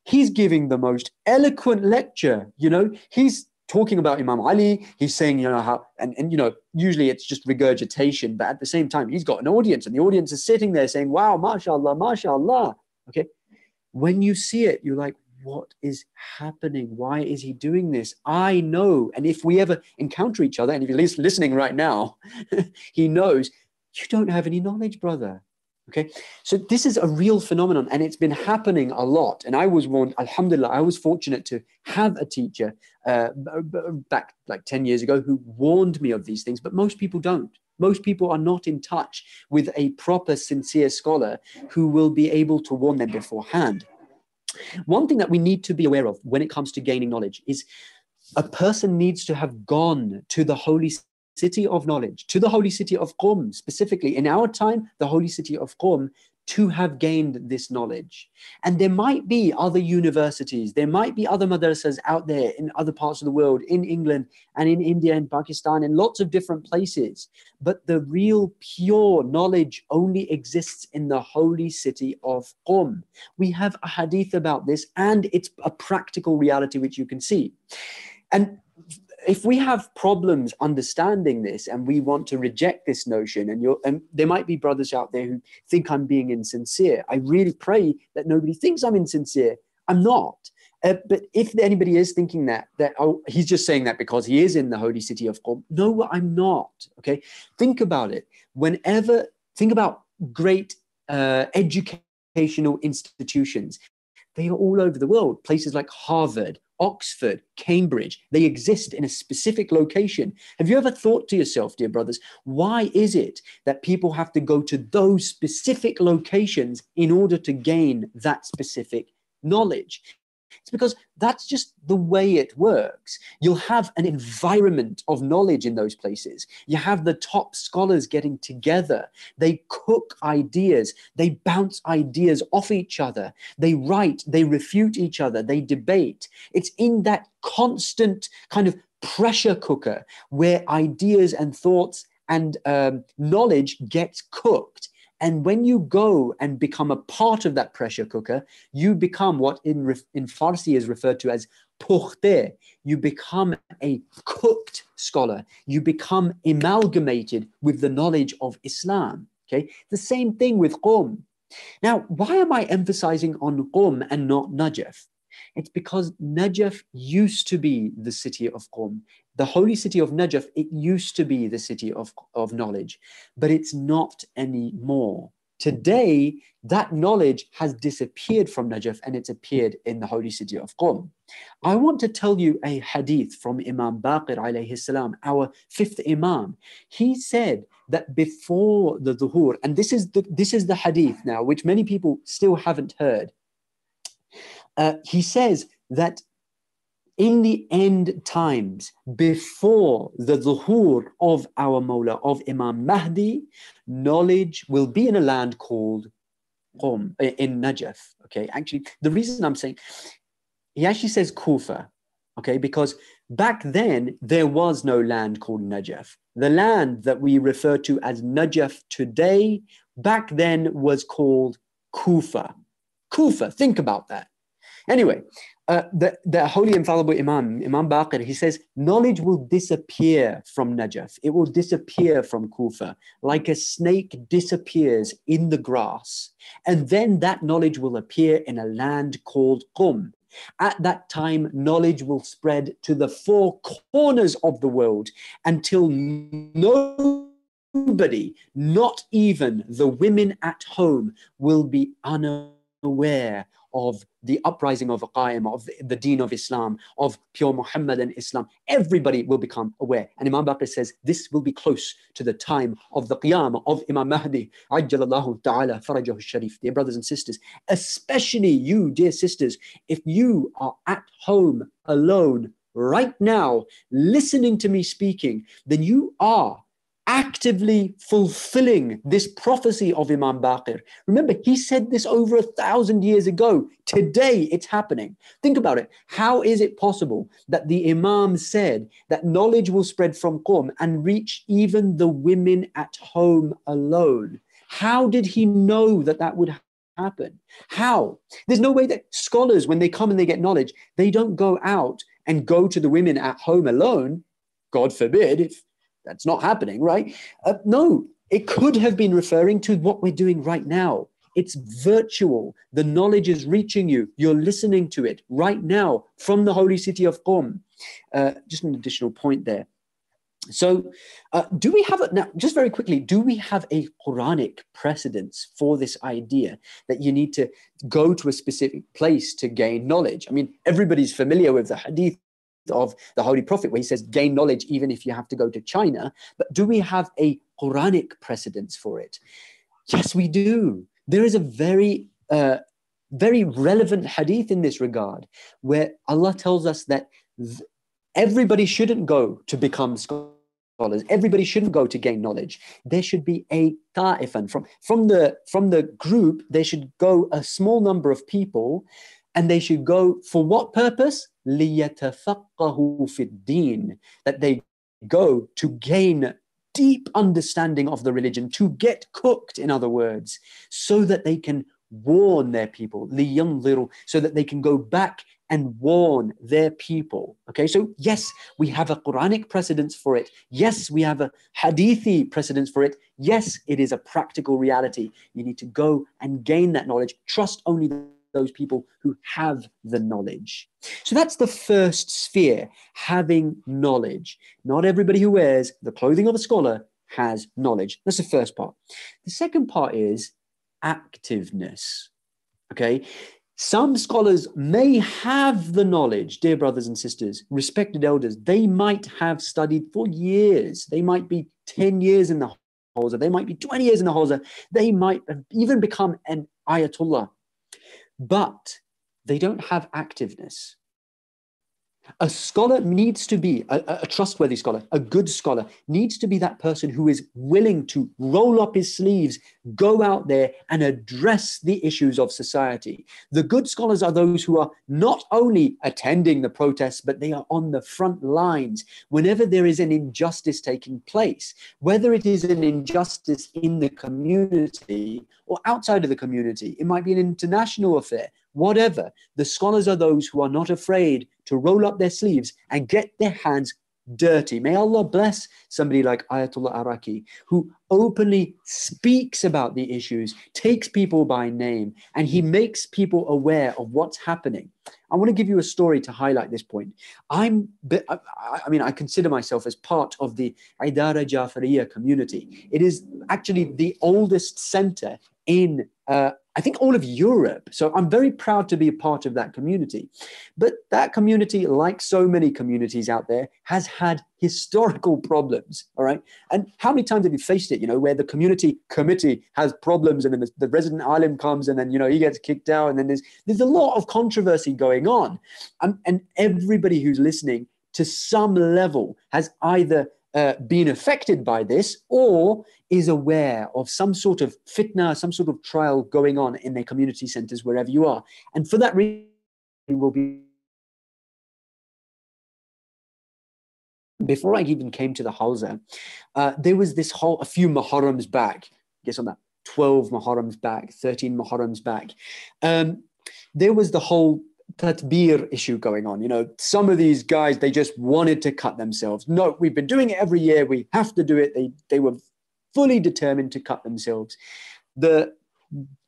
He's giving the most eloquent lecture, you know. He's talking about Imam Ali. He's saying, you know, how, and you know, usually it's just regurgitation, but at the same time, he's got an audience and the audience is sitting there saying, wow, mashallah, mashallah. Okay. When you see it, you're like, what is happening? Why is he doing this? I know. And if we ever encounter each other, and if you're listening right now, he knows you don't have any knowledge, brother. Okay. So this is a real phenomenon and it's been happening a lot. And I was warned, alhamdulillah, I was fortunate to have a teacher back like 10 years ago who warned me of these things, but most people don't. Most people are not in touch with a proper, sincere scholar who will be able to warn them beforehand. One thing that we need to be aware of when it comes to gaining knowledge is a person needs to have gone to the holy city of knowledge, to the holy city of Qum, specifically in our time, the holy city of Qum, to have gained this knowledge. And there might be other universities, there might be other madrasas out there in other parts of the world, in England and in India and Pakistan and lots of different places. But the real pure knowledge only exists in the holy city of Qum. We have a hadith about this and it's a practical reality which you can see. And if we have problems understanding this and we want to reject this notion, and there might be brothers out there who think I'm being insincere. I really pray that nobody thinks I'm insincere. I'm not. But if anybody is thinking that oh, he's just saying that because he is in the holy city of Qom. No, I'm not. Okay. Think about it. Think about great educational institutions. They are all over the world. Places like Harvard, Oxford, Cambridge, they exist in a specific location. Have you ever thought to yourself, dear brothers, why is it that people have to go to those specific locations in order to gain that specific knowledge? It's because that's just the way it works. You'll have an environment of knowledge in those places. You have the top scholars getting together. They cook ideas. They bounce ideas off each other. They write, they refute each other, they debate. It's in that constant kind of pressure cooker where ideas and thoughts and knowledge gets cooked. And when you go and become a part of that pressure cooker, you become what in Farsi is referred to as pukhte. You become a cooked scholar. You become amalgamated with the knowledge of Islam. Okay, the same thing with Qom. Now, why am I emphasizing on Qom and not Najaf? It's because Najaf used to be the city of Qom. The holy city of Najaf, it used to be the city of knowledge, but it's not anymore. Today, that knowledge has disappeared from Najaf and it's appeared in the holy city of Qom. I want to tell you a hadith from Imam Baqir alayhi salam, our fifth Imam. He said that before the dhuhr, and this is the hadith now, which many people still haven't heard. He says that in the end times, before the dhuhr of our Mawla, of Imam Mahdi, knowledge will be in a land called Qom, in Najaf. Okay, actually, the reason I'm saying, he actually says Kufa, okay, because back then there was no land called Najaf. The land that we refer to as Najaf today, back then was called Kufa. Kufa, think about that. Anyway, the holy infallible Imam Baqir, he says, knowledge will disappear from Najaf. It will disappear from Kufa, like a snake disappears in the grass. And then that knowledge will appear in a land called Qum. At that time, knowledge will spread to the four corners of the world until nobody, not even the women at home, will be unaware of the uprising of Qa'im, of the deen of Islam, of pure Muhammadan Islam. Everybody will become aware. And Imam Baqir says this will be close to the time of the Qiyamah of Imam Mahdi, Ajjalallahu ta'ala farajahu sharif. Dear brothers and sisters, especially you, dear sisters, if you are at home alone right now, listening to me speaking, then you are actively fulfilling this prophecy of Imam Baqir. Remember, he said this over 1,000 years ago. Today, it's happening. Think about it. How is it possible that the Imam said that knowledge will spread from Qom and reach even the women at home alone? How did he know that that would happen? How? There's no way that scholars, when they come and they get knowledge, they don't go out and go to the women at home alone. God forbid, if that's not happening, right? No, it could have been referring to what we're doing right now. It's virtual. The knowledge is reaching you. You're listening to it right now from the holy city of Qom. Just an additional point there. So do we have, now just very quickly, do we have a Quranic precedence for this idea that you need to go to a specific place to gain knowledge? I mean, everybody's familiar with the hadith of the Holy Prophet where he says gain knowledge even if you have to go to China, but do we have a Quranic precedence for it? Yes, we do. There is a very relevant hadith in this regard where Allah tells us that everybody shouldn't go to become scholars. Everybody shouldn't go to gain knowledge. There should be a ta'ifan from the group. There should go a small number of people, and they should go for what purpose? لِيَتَفَقَّهُ فِي الدِّينِ, that they go to gain deep understanding of the religion, to get cooked, in other words, so that they can warn their people, لِيَنْظِرُوا, so that they can go back and warn their people. Okay, so yes, we have a Quranic precedence for it. Yes, we have a Hadithi precedence for it. Yes, it is a practical reality. You need to go and gain that knowledge. Trust only those people who have the knowledge. So that's the first sphere, having knowledge. Not everybody who wears the clothing of a scholar has knowledge. That's the first part. The second part is activeness. Okay, some scholars may have the knowledge, dear brothers and sisters, respected elders. They might have studied for years. They might be 10 years in the Hawza. They might be 20 years in the Hawza. They might have even become an Ayatollah, but they don't have activeness. A scholar needs to be, a trustworthy scholar, a good scholar, needs to be that person who is willing to roll up his sleeves, go out there and address the issues of society. The good scholars are those who are not only attending the protests, but they are on the front lines whenever there is an injustice taking place, whether it is an injustice in the community or outside of the community. It might be an international affair. Whatever, the scholars are those who are not afraid to roll up their sleeves and get their hands dirty. May Allah bless somebody like Ayatollah Araki, who openly speaks about the issues, takes people by name, and he makes people aware of what's happening. I want to give you a story to highlight this point. I consider myself as part of the Idara Jafariya community. It is actually the oldest center in I think all of Europe. So I'm very proud to be a part of that community. But that community, like so many communities out there, has had historical problems, all right? And how many times have you faced it, where the committee has problems and then the resident alim comes and then, he gets kicked out and then there's a lot of controversy going on. And everybody who's listening to some level has either been affected by this or is aware of some sort of fitna, some sort of trial going on in their community centers, wherever you are. And for that reason, will be. Before I even came to the Hawza, there was a few Muharrams back, I guess on that 12 Muharrams back, 13 Muharrams back. There was the whole tatbir issue going on. Some of these guys, they just wanted to cut themselves. No, we've been doing it every year. We have to do it. They were fully determined to cut themselves. The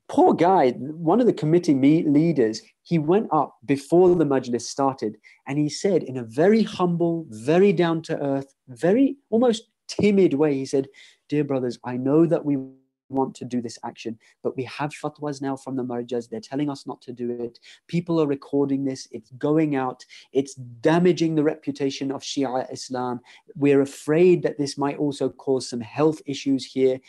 poor guy, one of the committee leaders, he went up before the majlis started and he said in a very humble, very down to earth, very almost timid way, he said, "Dear brothers, I know that we want to do this action, but we have fatwas now from the marjas. They're telling us not to do it. People are recording this. It's going out. It's damaging the reputation of Shia Islam. We're afraid that this might also cause some health issues here."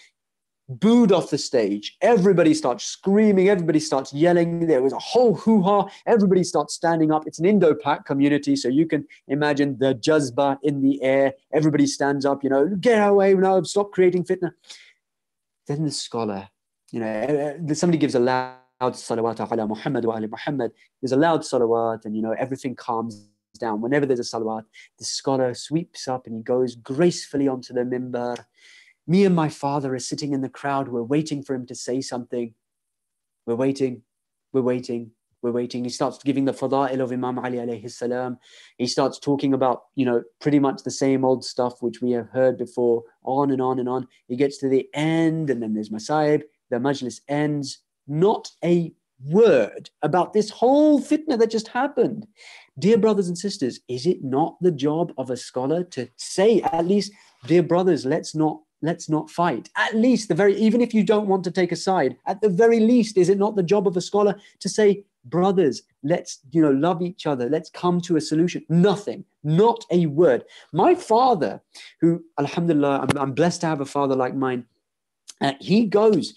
Booed off the stage. Everybody starts screaming. Everybody starts yelling. There was a whole hoo-ha. Everybody starts standing up. It's an Indo-Pak community, so you can imagine the jazba in the air. Everybody stands up, get away now, stop creating fitna. Then the scholar, somebody gives a loud salawat ala Muhammad wa ali Muhammad. There's a loud salawat and, everything calms down. Whenever there's a salawat, the scholar sweeps up and he goes gracefully onto the mimbar. Me and my father are sitting in the crowd. We're waiting for him to say something. We're waiting. He starts giving the fada'il of Imam Ali alayhi salam. He starts talking about, pretty much the same old stuff which we have heard before, on and on and on. He gets to the end and then there's Masaib. The majlis ends. Not a word about this whole fitna that just happened. Dear brothers and sisters, is it not the job of a scholar to say at least, dear brothers, let's not fight? At least even if you don't want to take a side, at the very least, is it not the job of a scholar to say, brothers, let's, love each other. Let's come to a solution. Nothing, not a word. My father, who, alhamdulillah, I'm blessed to have a father like mine. He goes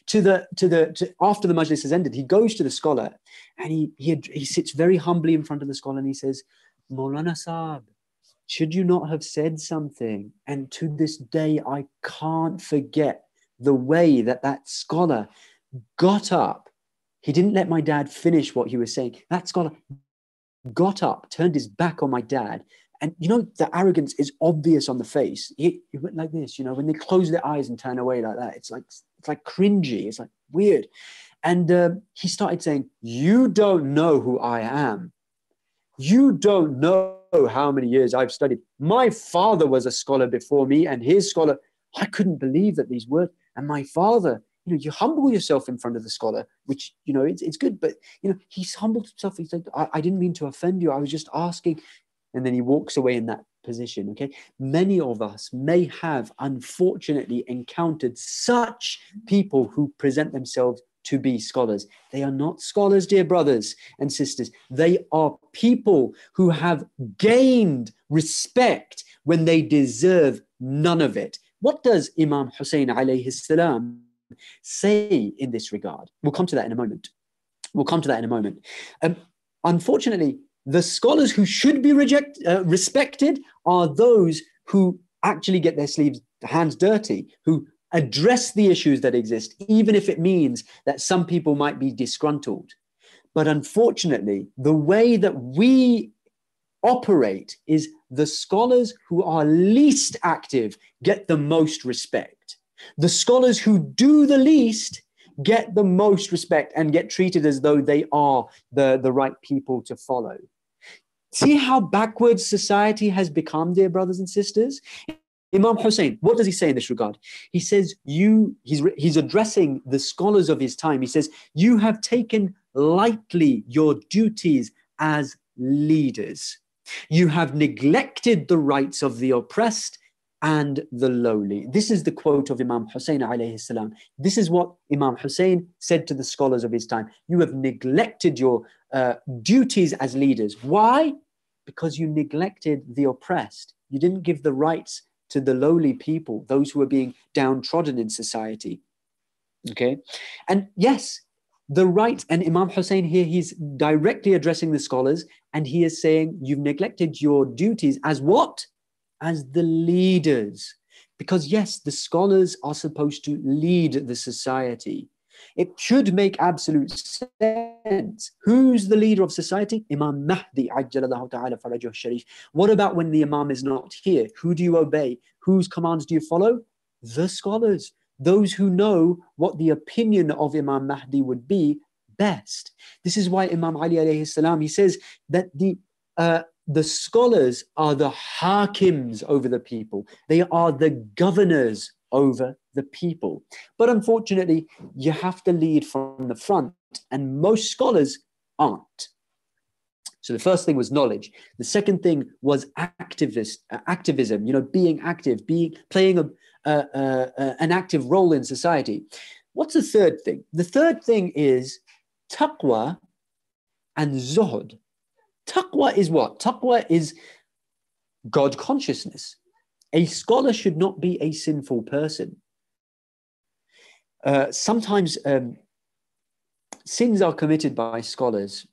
to after the majlis has ended, he goes to the scholar and he sits very humbly in front of the scholar and he says, "Maulana Saab, should you not have said something?" And to this day, I can't forget the way that scholar got up. He didn't let my dad finish what he was saying. That scholar got up, turned his back on my dad. And, the arrogance is obvious on the face. He went like this, when they close their eyes and turn away like that. It's like cringy. It's like weird. And he started saying, "You don't know who I am. You don't know how many years I've studied. My father was a scholar before me and his scholar." I couldn't believe that these words. And my father, you humble yourself in front of the scholar, which, it's good. But, he's humbled himself. He said, I didn't mean to offend you. I was just asking. And then he walks away in that position. Okay. Many of us may have, unfortunately, encountered such people who present themselves to be scholars. They are not scholars, dear brothers and sisters. They are people who have gained respect when they deserve none of it. What does Imam Hussein alayhi salam say in this regard? We'll come to that in a moment. Unfortunately, the scholars who should be respected are those who actually get their hands dirty, who address the issues that exist, even if it means that some people might be disgruntled. But unfortunately, the way that we operate is the scholars who are least active get the most respect. The scholars who do the least get the most respect and get treated as though they are the right people to follow. See how backwards society has become, dear brothers and sisters? Imam Hussein, what does he say in this regard? He says, he's addressing the scholars of his time. He says, "You have taken lightly your duties as leaders. You have neglected the rights of the oppressed and the lowly. This is the quote of Imam Hussein alayhi salam. This is what Imam Hussein said to the scholars of his time. You have neglected your duties as leaders. Why? Because you neglected the oppressed. You didn't give the rights to the lowly people, those who are being downtrodden in society. Okay? And yes, the right, and Imam Hussein here, he's directly addressing the scholars, and he is saying, you've neglected your duties as what? As the leaders. Because yes, the scholars are supposed to lead the society. It should make absolute sense. Who's the leader of society? Imam Mahdi, ajjalallahu ta'ala farajuh sharif. What about when the Imam is not here? Who do you obey? Whose commands do you follow? The scholars. Those who know what the opinion of Imam Mahdi would be best. This is why Imam Ali alayhi salam, he says that the scholars are the hakims over the people. They are the governors over the people. But unfortunately, you have to lead from the front, and most scholars aren't. So the first thing was knowledge. The second thing was activism, being active, playing an active role in society. What's the third thing? The third thing is taqwa and zuhud. Taqwa is what? Taqwa is God consciousness. A scholar should not be a sinful person. Sometimes sins are committed by scholars.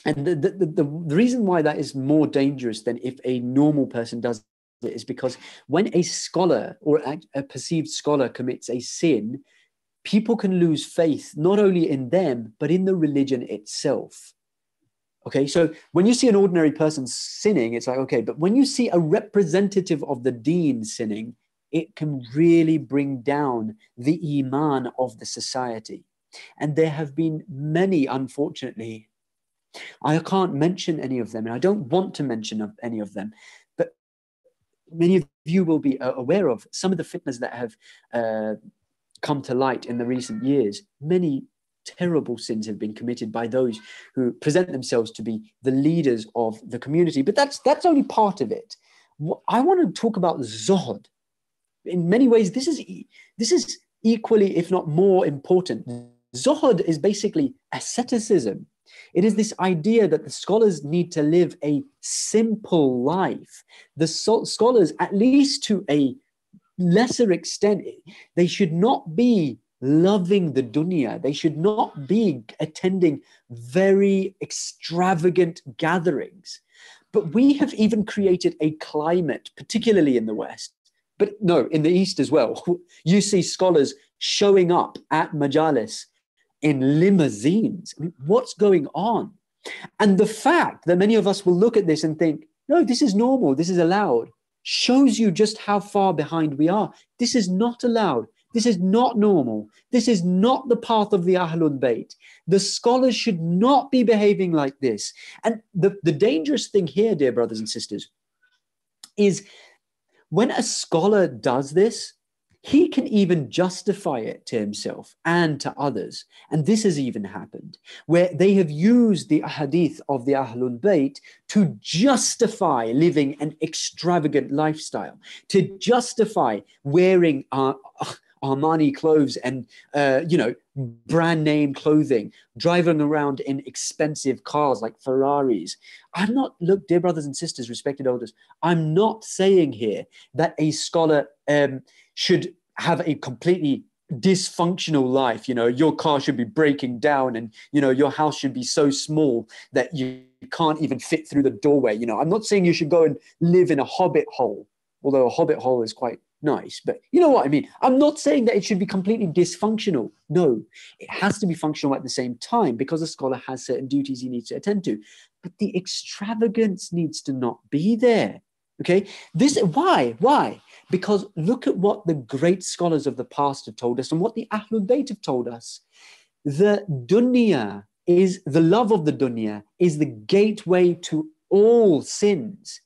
And the reason why that is more dangerous than if a normal person does it is because when a scholar or a perceived scholar commits a sin, people can lose faith not only in them, but in the religion itself. Okay, so when you see an ordinary person sinning, it's like, okay, but when you see a representative of the deen sinning, it can really bring down the iman of the society. And there have been many, unfortunately, I can't mention any of them, and I don't want to mention any of them, but many of you will be aware of some of the fitnas that have come to light in the recent years. Many terrible sins have been committed by those who present themselves to be the leaders of the community. But that's only part of it. I want to talk about zuhud. In many ways, this is equally, if not more important. Zuhud is basically asceticism. It is this idea that the scholars need to live a simple life. The scholars, at least to a lesser extent, they should not be loving the dunya. They should not be attending very extravagant gatherings. But we have even created a climate, particularly in the West, but no, in the East as well. You see scholars showing up at majalis in limousines. I mean, what's going on? And the fact that many of us will look at this and think, no, this is normal, this is allowed, shows you just how far behind we are. This is not allowed. This is not normal. This is not the path of the Ahlul Bayt. The scholars should not be behaving like this. And the dangerous thing here, dear brothers and sisters, is when a scholar does this, he can even justify it to himself and to others. And this has even happened, where they have used the hadith of the Ahlul Bayt to justify living an extravagant lifestyle, to justify wearing Armani clothes and, brand name clothing, driving around in expensive cars like Ferraris. Look, dear brothers and sisters, respected elders, I'm not saying here that a scholar should have a completely dysfunctional life. Your car should be breaking down and, your house should be so small that you can't even fit through the doorway. I'm not saying you should go and live in a hobbit hole, although a hobbit hole is quite nice, but you know what I mean. I'm not saying that it should be completely dysfunctional. No, it has to be functional at the same time because a scholar has certain duties he needs to attend to. But the extravagance needs to not be there. Okay, why? Because look at what the great scholars of the past have told us and what the Ahlul Bayt have told us. The dunya is, the love of the dunya is the gateway to all sins.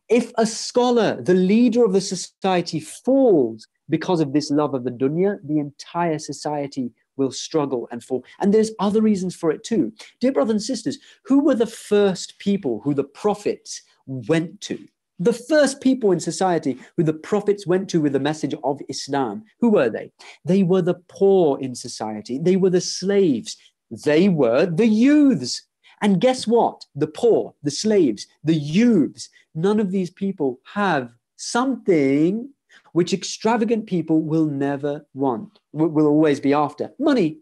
If a scholar, the leader of the society, falls because of this love of the dunya, the entire society will struggle and fall. And there's other reasons for it too. Dear brothers and sisters, who were the first people who the prophets went to? The first people in society who the prophets went to with the message of Islam, who were they? They were the poor in society. They were the slaves. They were the youths. And guess what? The poor, the slaves, the youths, none of these people have something which extravagant people will never want, will always be after: money.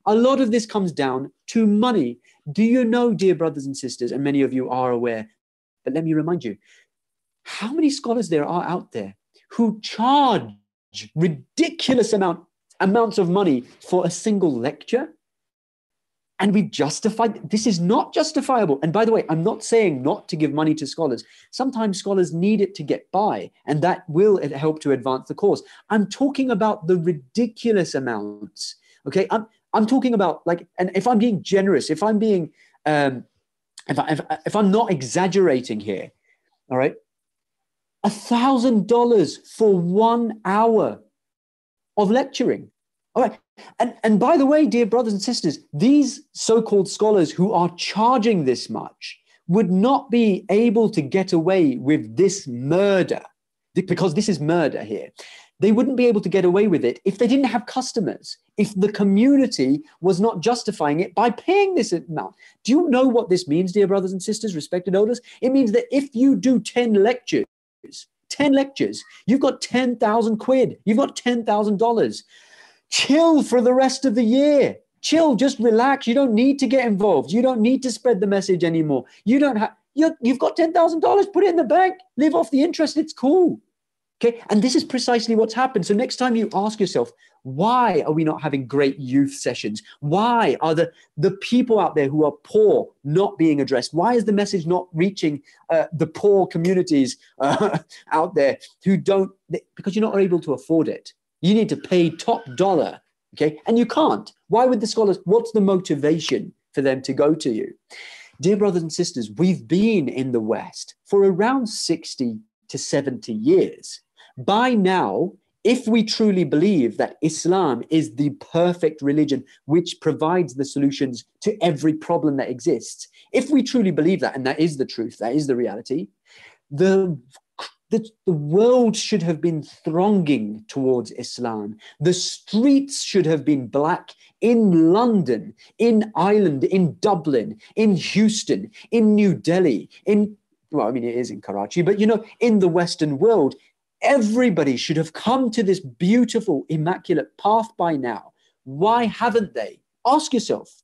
A lot of this comes down to money. Do you know, dear brothers and sisters, and many of you are aware, but let me remind you, how many scholars there are out there who charge ridiculous amounts of money for a single lecture? And we justify, this is not justifiable. And by the way, I'm not saying not to give money to scholars. Sometimes scholars need it to get by, and that will help to advance the cause. I'm talking about the ridiculous amounts. Okay, I'm talking about, like, and if I'm being generous, if I'm being, if I'm not exaggerating here, all right, $1,000 for 1 hour of lecturing. All right. And by the way, dear brothers and sisters, these so-called scholars who are charging this much would not be able to get away with this murder, because this is murder here. They wouldn't be able to get away with it if they didn't have customers, if the community was not justifying it by paying this amount. Do you know what this means, dear brothers and sisters, respected elders? It means that if you do 10 lectures, you've got 10,000 quid, you've got $10,000. Chill for the rest of the year. Chill, just relax. You don't need to get involved. You don't need to spread the message anymore. You don't have, you've got $10,000, put it in the bank, live off the interest. It's cool. Okay. And this is precisely what's happened. So next time you ask yourself, why are we not having great youth sessions? Why are the people out there who are poor not being addressed? Why is the message not reaching the poor communities out there who don't, because you're not able to afford it. You need to pay top dollar, okay? And you can't. Why would the scholars, what's the motivation for them to go to you? Dear brothers and sisters, we've been in the West for around 60 to 70 years. By now, if we truly believe that Islam is the perfect religion which provides the solutions to every problem that exists, if we truly believe that, and that is the truth, that is the reality, the world should have been thronging towards Islam. The streets should have been black in London, in Ireland, in Dublin, in Houston, in New Delhi, well, I mean, it is in Karachi, but in the Western world, everybody should have come to this beautiful, immaculate path by now. Why haven't they? Ask yourself,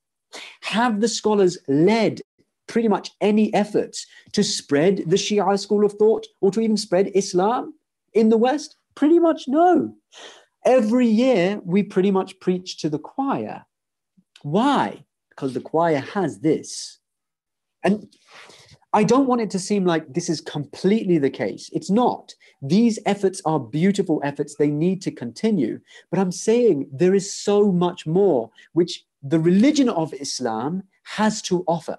have the scholars led pretty much any efforts to spread the Shia school of thought or to even spread Islam in the West? Pretty much no. Every year we pretty much preach to the choir. Why? Because the choir has this. And I don't want it to seem like this is completely the case. It's not. These efforts are beautiful efforts. They need to continue. But I'm saying there is so much more which the religion of Islam has to offer.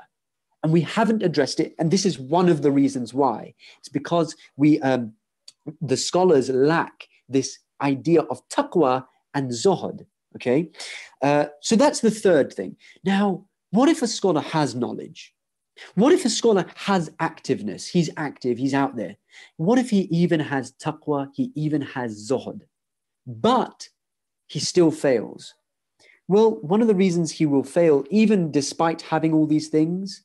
And we haven't addressed it. And this is one of the reasons why. It's because the scholars lack this idea of taqwa and zuhud. Okay. So that's the third thing. Now, what if a scholar has knowledge? What if a scholar has activeness? He's active, he's out there. What if he even has taqwa, he even has zuhud, but he still fails? Well, one of the reasons he will fail, even despite having all these things,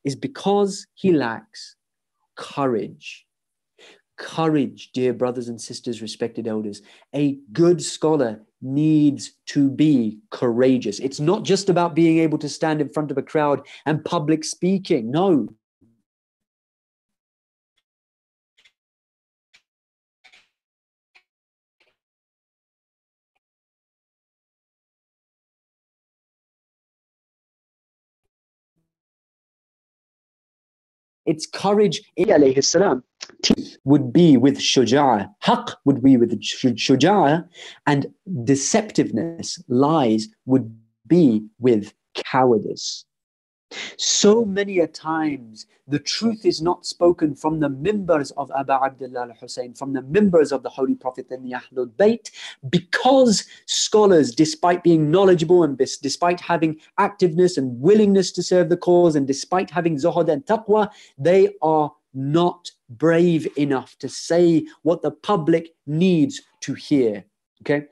is because he lacks courage. Courage, dear brothers and sisters, respected elders. A good scholar needs to be courageous. It's not just about being able to stand in front of a crowd and public speaking. No. It's courage. Alayhi salam would be with shuja'ah. Haqq would be with shuja'ah, and deceptiveness, lies, would be with cowardice. So many a times the truth is not spoken from the mimbars of Abu Abdullah al-Hussein, from the mimbars of the Holy Prophet and the Ahlul Bayt, because scholars, despite being knowledgeable and despite having activeness and willingness to serve the cause, and despite having zuhud and taqwa, they are not brave enough to say what the public needs to hear. Okay?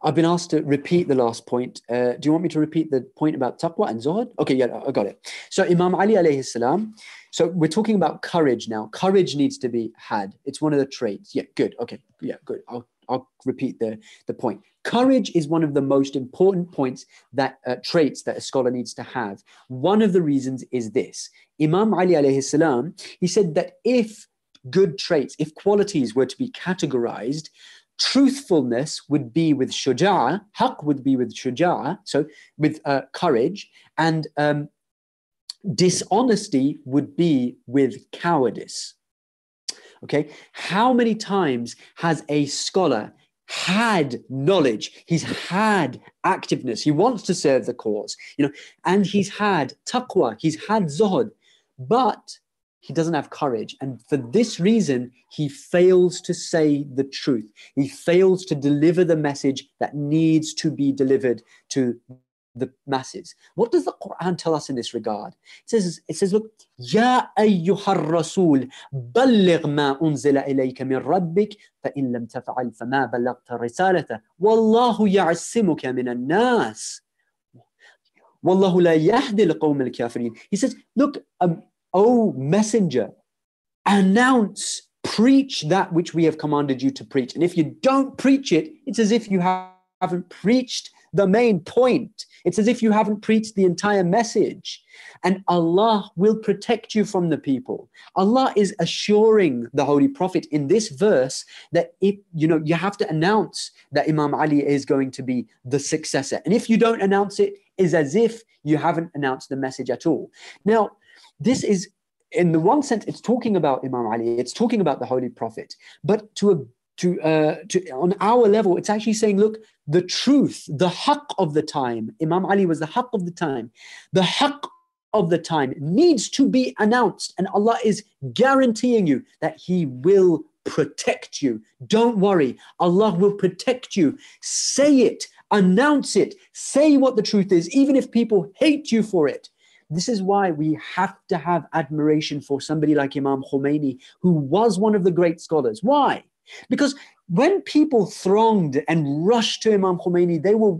I've been asked to repeat the last point. Do you want me to repeat the point about taqwa and zuhud? Okay, yeah, I got it. So Imam Ali alayhi salam, so we're talking about courage now. Courage needs to be had. It's one of the traits. Yeah, good. Okay, yeah, good. I'll repeat the point. Courage is one of the most important points that traits that a scholar needs to have. One of the reasons is this. Imam Ali alayhi salam, he said that if good traits, if qualities were to be categorized, truthfulness would be with shuja'ah, haqq would be with shuja'ah, so with courage, and dishonesty would be with cowardice. Okay, how many times has a scholar had knowledge, he's had activeness, he wants to serve the cause, and he's had taqwa, he's had zuhud, but he doesn't have courage. And for this reason, he fails to say the truth. He fails to deliver the message that needs to be delivered to the masses. What does the Quran tell us in this regard? It says, look, Ya ayyuhar rasul, balligh ma unzila ilayka min rabbik, fa in lam taf'al fama ballaghta risalata, wallahu ya'simuka min an-nas. Wallahu la yahdi al-qawm al-kafirin. He says, look, O messenger, announce, preach that which we have commanded you to preach. And if you don't preach it, it's as if you haven't preached the main point. It's as if you haven't preached the entire message. And Allah will protect you from the people. Allah is assuring the Holy Prophet in this verse that if you have to announce that Imam Ali is going to be the successor. And if you don't announce it, it's as if you haven't announced the message at all. Now, this is, in the one sense, it's talking about Imam Ali, it's talking about the Holy Prophet, but on our level, it's actually saying, look, the truth, the haqq of the time, Imam Ali was the haqq of the time. The haqq of the time needs to be announced, and Allah is guaranteeing you that He will protect you. Don't worry, Allah will protect you. Say it, announce it, say what the truth is, even if people hate you for it. This is why we have to have admiration for somebody like Imam Khomeini, who was one of the great scholars. Why? Because when people thronged and rushed to Imam Khomeini, they were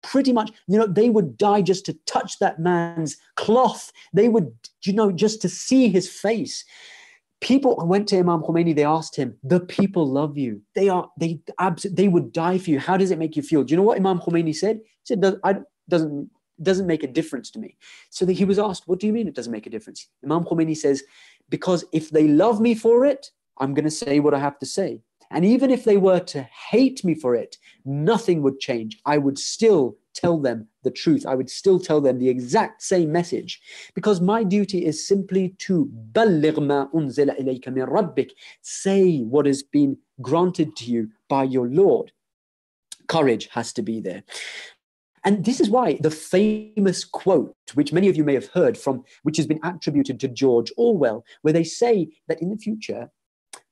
pretty much, they would die just to touch that man's cloth. They would, just to see his face. People went to Imam Khomeini, they asked him, the people love you. They would die for you. How does it make you feel? Do you know what Imam Khomeini said? He said, doesn't make a difference to me. So he was asked, what do you mean it doesn't make a difference? Imam Khomeini says, because if they love me for it, I'm going to say what I have to say. And even if they were to hate me for it, nothing would change. I would still tell them the truth. I would still tell them the exact same message, because my duty is simply to balligh ma unzila ilayka min rabbik. Say what has been granted to you by your Lord. Courage has to be there. And this is why the famous quote, which many of you may have heard from, which has been attributed to George Orwell, where they say that in the future,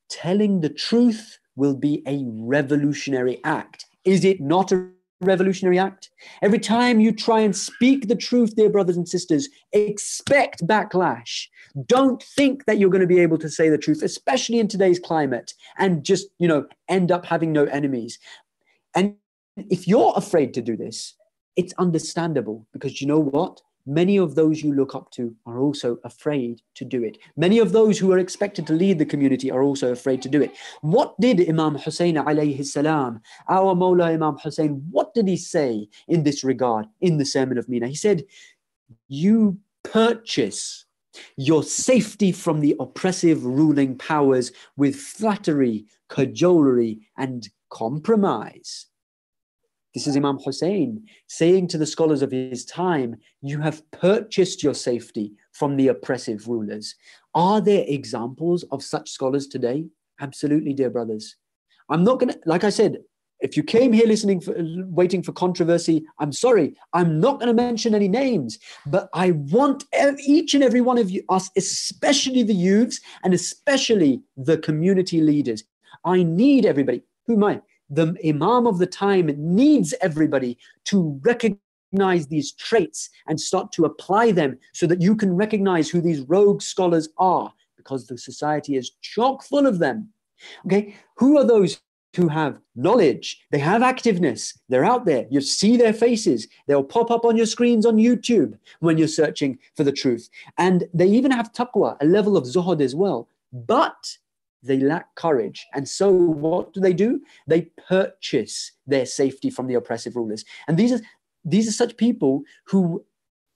telling the truth will be a revolutionary act. Is it not a revolutionary act? Every time you try and speak the truth, dear brothers and sisters, expect backlash. Don't think that you're going to be able to say the truth, especially in today's climate, and just, end up having no enemies. And if you're afraid to do this, it's understandable, because you know what? Many of those you look up to are also afraid to do it. Many of those who are expected to lead the community are also afraid to do it. What did Imam Hussein alayhi salam, our Mawla Imam Hussein, what did he say in this regard in the Sermon of Mina? He said, you purchase your safety from the oppressive ruling powers with flattery, cajolery, and compromise. This is Imam Hussein saying to the scholars of his time, you have purchased your safety from the oppressive rulers. Are there examples of such scholars today? Absolutely, dear brothers. I'm not going to, like I said, if you came here waiting for controversy, I'm sorry, I'm not going to mention any names, but I want each and every one of you, us, especially the youths and especially the community leaders. I need everybody. Who am I? The Imam of the time needs everybody to recognize recognize these traits and start to apply them so that you can recognize who these rogue scholars are, because the society is chock full of them. Okay, who are those who have knowledge? They have activeness. They're out there. You see their faces. They'll pop up on your screens on YouTube when you're searching for the truth. And they even have taqwa, a level of zuhud as well. But they lack courage. And so what do? They purchase their safety from the oppressive rulers. And these are such people who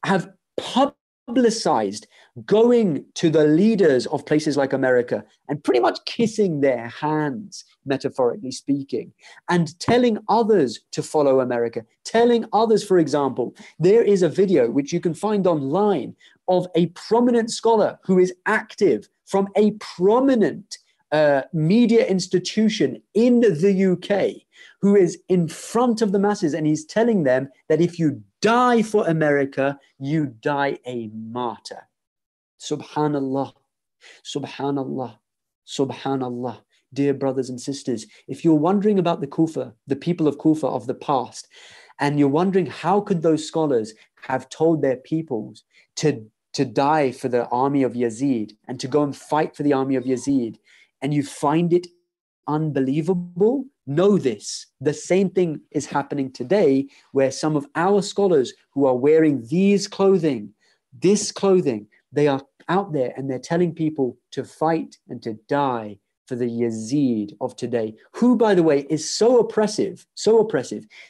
have publicized going to the leaders of places like America and pretty much kissing their hands, metaphorically speaking, and telling others to follow America, telling others, for example, there is a video which you can find online of a prominent scholar who is active from a prominent media institution in the UK, who is in front of the masses, and he's telling them that if you die for America, you die a martyr. Subhanallah, subhanallah, subhanallah. Dear brothers and sisters, if you're wondering about the Kufa, the people of Kufa of the past, and you're wondering how could those scholars have told their peoples to die for the army of Yazid and to go and fight for the army of Yazid, and you find it unbelievable, know this. The same thing is happening today, where some of our scholars who are wearing this clothing, they are out there and they're telling people to fight and to die for the Yazid of today, who, by the way, is so oppressive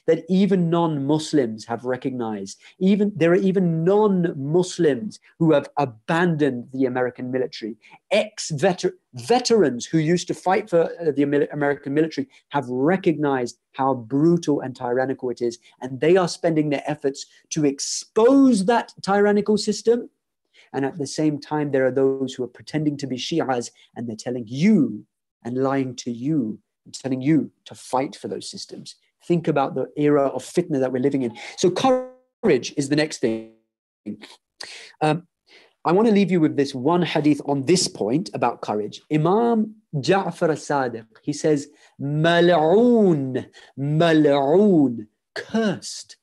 that even non-Muslims have recognized. There are even non-Muslims who have abandoned the American military. Veterans who used to fight for the American military have recognized how brutal and tyrannical it is, and they are spending their efforts to expose that tyrannical system. And at the same time, there are those who are pretending to be Shias, and they're telling you and lying to you and telling you to fight for those systems. Think about the era of fitna that we're living in. So courage is the next thing. I want to leave you with this one hadith on this point about courage. Imam Ja'far al-Sadiq, he says, mal'oon, mal'oon, cursed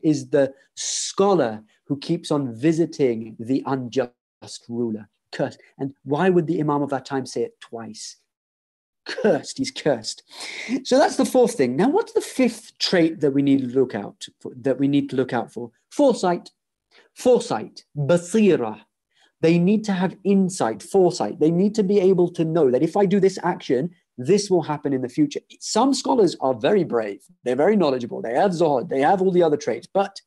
is the scholar who keeps on visiting the unjust ruler. Cursed. And why would the Imam of that time say it twice? Cursed, he's cursed. So that's the fourth thing. Now, what's the fifth trait that we need to look out for? Foresight, basira. They need to have insight, foresight. They need to be able to know that if I do this action, this will happen in the future. Some scholars are very brave. They're very knowledgeable. They have zuhud. They have all the other traits, but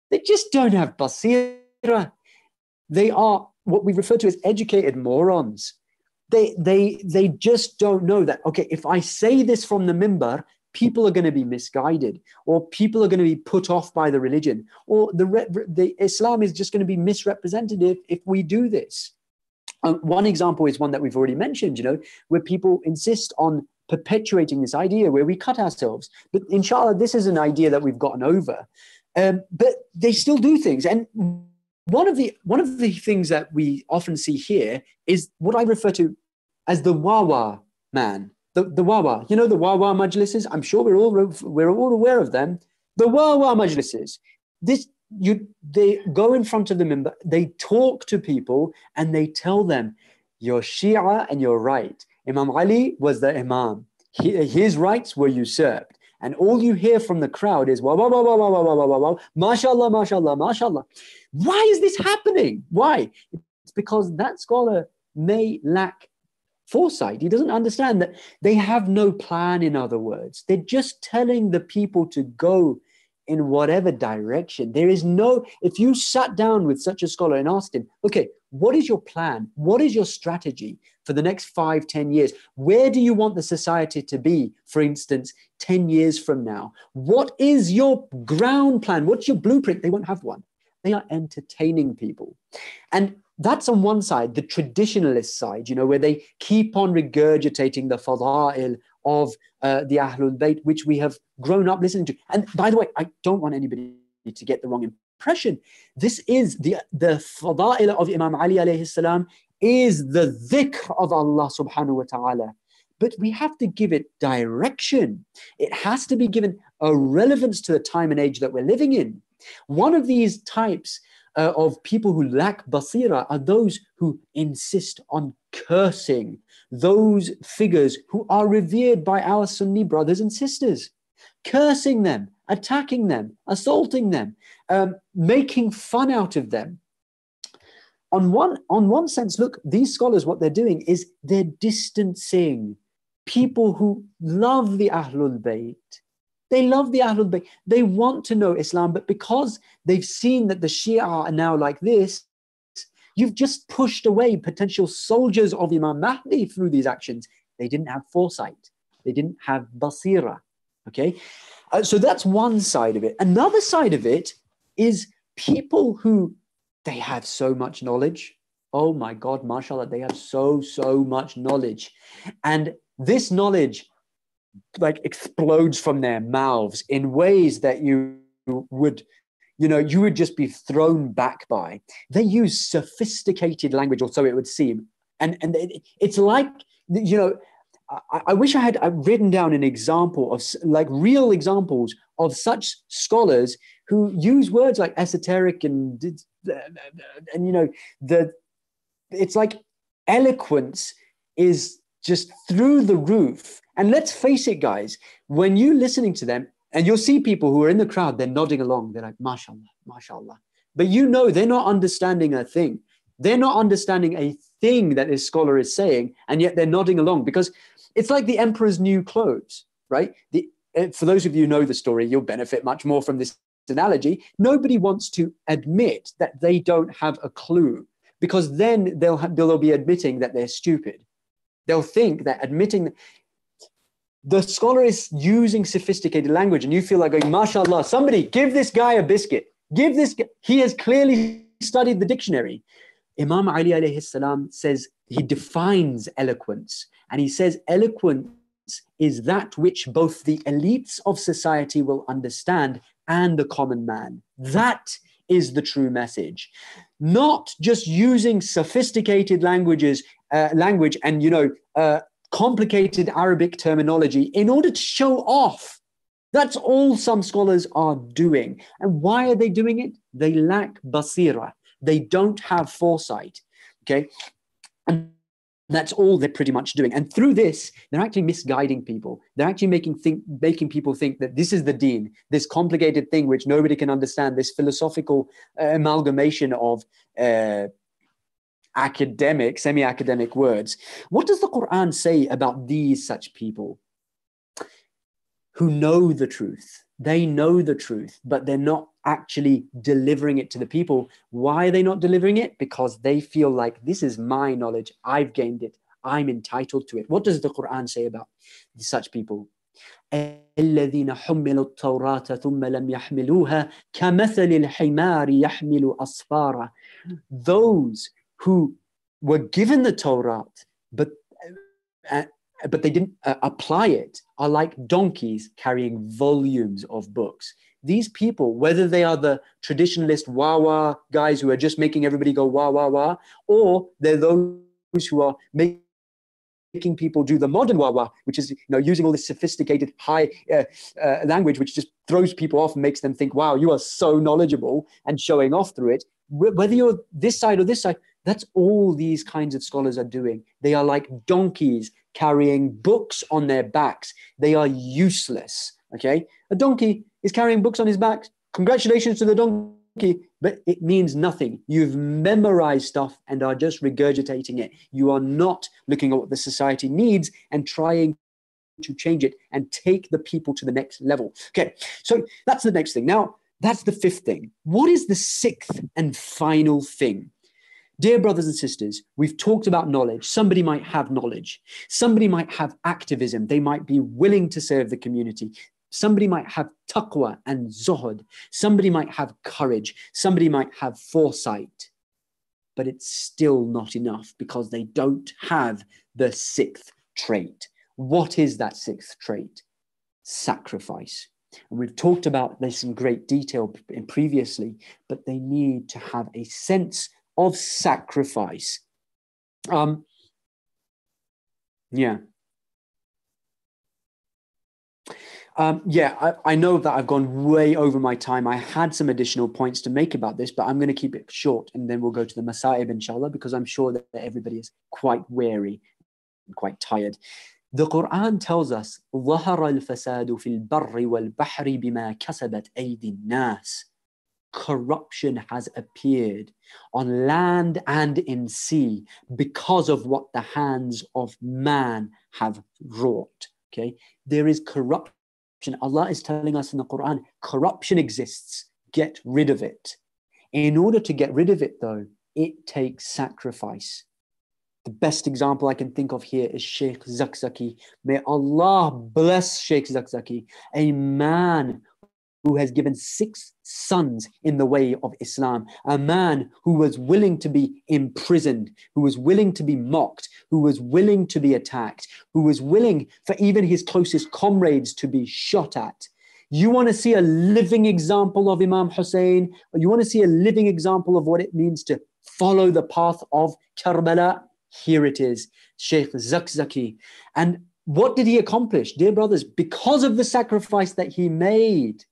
they just don't have basira. They are what we refer to as educated morons. They just don't know that, okay, if I say this from the mimbar, people are going to be misguided, or people are going to be put off by the religion, or the Islam is just going to be misrepresented if we do this. One example is one that we've already mentioned, where people insist on perpetuating this idea where we cut ourselves. But inshallah, this is an idea that we've gotten over. But they still do things. And one of the things that we often see here is what I refer to as the wawa man. The wawa, the wawa majlises. I'm sure we're all aware of them. The wawa majlises. They go in front of the minbar, they talk to people, and they tell them, you're Shia and you're right. Imam Ali was the Imam. His rights were usurped. And all you hear from the crowd is, wah, wah, wah, wah, wah, wah, wah, wah, wah, mashallah, mashallah, mashallah. Why is this happening? Why? It's because that scholar may lack foresight. He doesn't understand that they have no plan, in other words. They're just telling the people to go in whatever direction. There is no, if you sat down with such a scholar and asked him, okay, what is your plan? What is your strategy for the next 5-10 years? Where do you want the society to be, for instance, 10 years from now? What is your ground plan? What's your blueprint? They won't have one. They are entertaining people. And that's on one side, the traditionalist side, where they keep on regurgitating the fada'il of the Ahlul Bayt, which we have grown up listening to. And by the way, I don't want anybody to get the wrong impression. This is the fada'il of Imam Ali alayhi salam is the dhikr of Allah subhanahu wa ta'ala. but we have to give it direction. It has to be given a relevance to the time and age that we're living in. One of these types of people who lack basira are those who insist on cursing those figures who are revered by our Sunni brothers and sisters, cursing them, attacking them, assaulting them, making fun out of them. On one sense, look, these scholars, what they're doing is they're distancing people who love the Ahlul Bayt. They love the Ahlul Bayt. They want to know Islam, but because they've seen that the Shia are now like this, you've just pushed away potential soldiers of Imam Mahdi through these actions. They didn't have foresight. They didn't have basira, okay? So that's one side of it. Another side of it is people who, they have so much knowledge. Oh my God, mashallah, they have so much knowledge. And this knowledge like explodes from their mouths in ways that you would just be thrown back by. They use sophisticated language, or so it would seem. And it's like, I wish I had written down an example of like real examples of such scholars who use words like esoteric and it's like eloquence is just through the roof. And let's face it, guys, when you're listening to them, and you'll see people who are in the crowd, they're nodding along. They're like, mashallah, mashallah. But they're not understanding a thing. They're not understanding a thing that this scholar is saying, and yet they're nodding along because it's like the emperor's new clothes, right? For those of you who know the story, you'll benefit much more from this analogy. Nobody wants to admit that they don't have a clue, because then they'll be admitting that they're stupid. They'll think that admitting the scholar is using sophisticated language, and you feel like going, mashallah, somebody give this guy a biscuit. Give this guy, he has clearly studied the dictionary. Imam Ali alayhi salam says, he defines eloquence, and he says eloquence is that which both the elites of society will understand and the common man. That is the true message. Not just using sophisticated language and complicated Arabic terminology in order to show off. That's all some scholars are doing. And why are they doing it? They lack basira. They don't have foresight. Okay. And that's all they're pretty much doing. And through this, they're actually misguiding people. They're actually making people think that this is the deen, this complicated thing which nobody can understand, this philosophical amalgamation of academic, semi-academic words. What does the Quran say about such people who know the truth? They know the truth, but they're not actually delivering it to the people. Why are they not delivering it? Because they feel like this is my knowledge. I've gained it. I'm entitled to it. What does the Quran say about such people? الذين حملوا التوراة ثم لم يحملوها كمثل الحمار يحمل أسفارا. Those who were given the Torah, but they didn't apply it, are like donkeys carrying volumes of books. These people, whether they are the traditionalist wah-wah guys who are just making everybody go wah-wah-wah, or they're those who are making people do the modern wah-wah, which is using all this sophisticated high language, which just throws people off and makes them think, wow, you are so knowledgeable, and showing off through it. Whether you're this side or this side, that's all these kinds of scholars are doing. They are like donkeys carrying books on their backs. They are useless, okay? A donkey is carrying books on his back. Congratulations to the donkey, but it means nothing. You've memorized stuff and are just regurgitating it. You are not looking at what the society needs and trying to change it and take the people to the next level. Okay, so that's the next thing. Now, that's the fifth thing. What is the sixth and final thing? Dear brothers and sisters, we've talked about knowledge. Somebody might have knowledge. Somebody might have activism. They might be willing to serve the community. Somebody might have taqwa and zuhud. Somebody might have courage. Somebody might have foresight. But it's still not enough because they don't have the sixth trait. What is that sixth trait? Sacrifice. And we've talked about this in great detail previously, but they need to have a sense of sacrifice. I know that I've gone way over my time. I had some additional points to make about this, but I'm going to keep it short, and then we'll go to the Masa'ib, inshallah, because I'm sure that everybody is quite weary and quite tired. The Quran tells us, ظَهَرَ الْفَسَادُ فِي الْبَرِّ وَالْبَحْرِ بِمَا كَسَبَتْ أَيْدِي النَّاسِ. Corruption has appeared on land and in sea because of what the hands of man have wrought. Okay, there is corruption. Allah is telling us in the Quran, corruption exists. Get rid of it. In order to get rid of it, though, it takes sacrifice. The best example I can think of here is Shaykh Zakzaki. May Allah bless Shaykh Zakzaki, a man who has given 6 sons in the way of Islam, a man who was willing to be imprisoned, who was willing to be mocked, who was willing to be attacked, who was willing for even his closest comrades to be shot at. You want to see a living example of Imam Hussein? Or you want to see a living example of what it means to follow the path of Karbala? Here it is, Shaykh Zakzaki. And what did he accomplish? Dear brothers, because of the sacrifice that he made,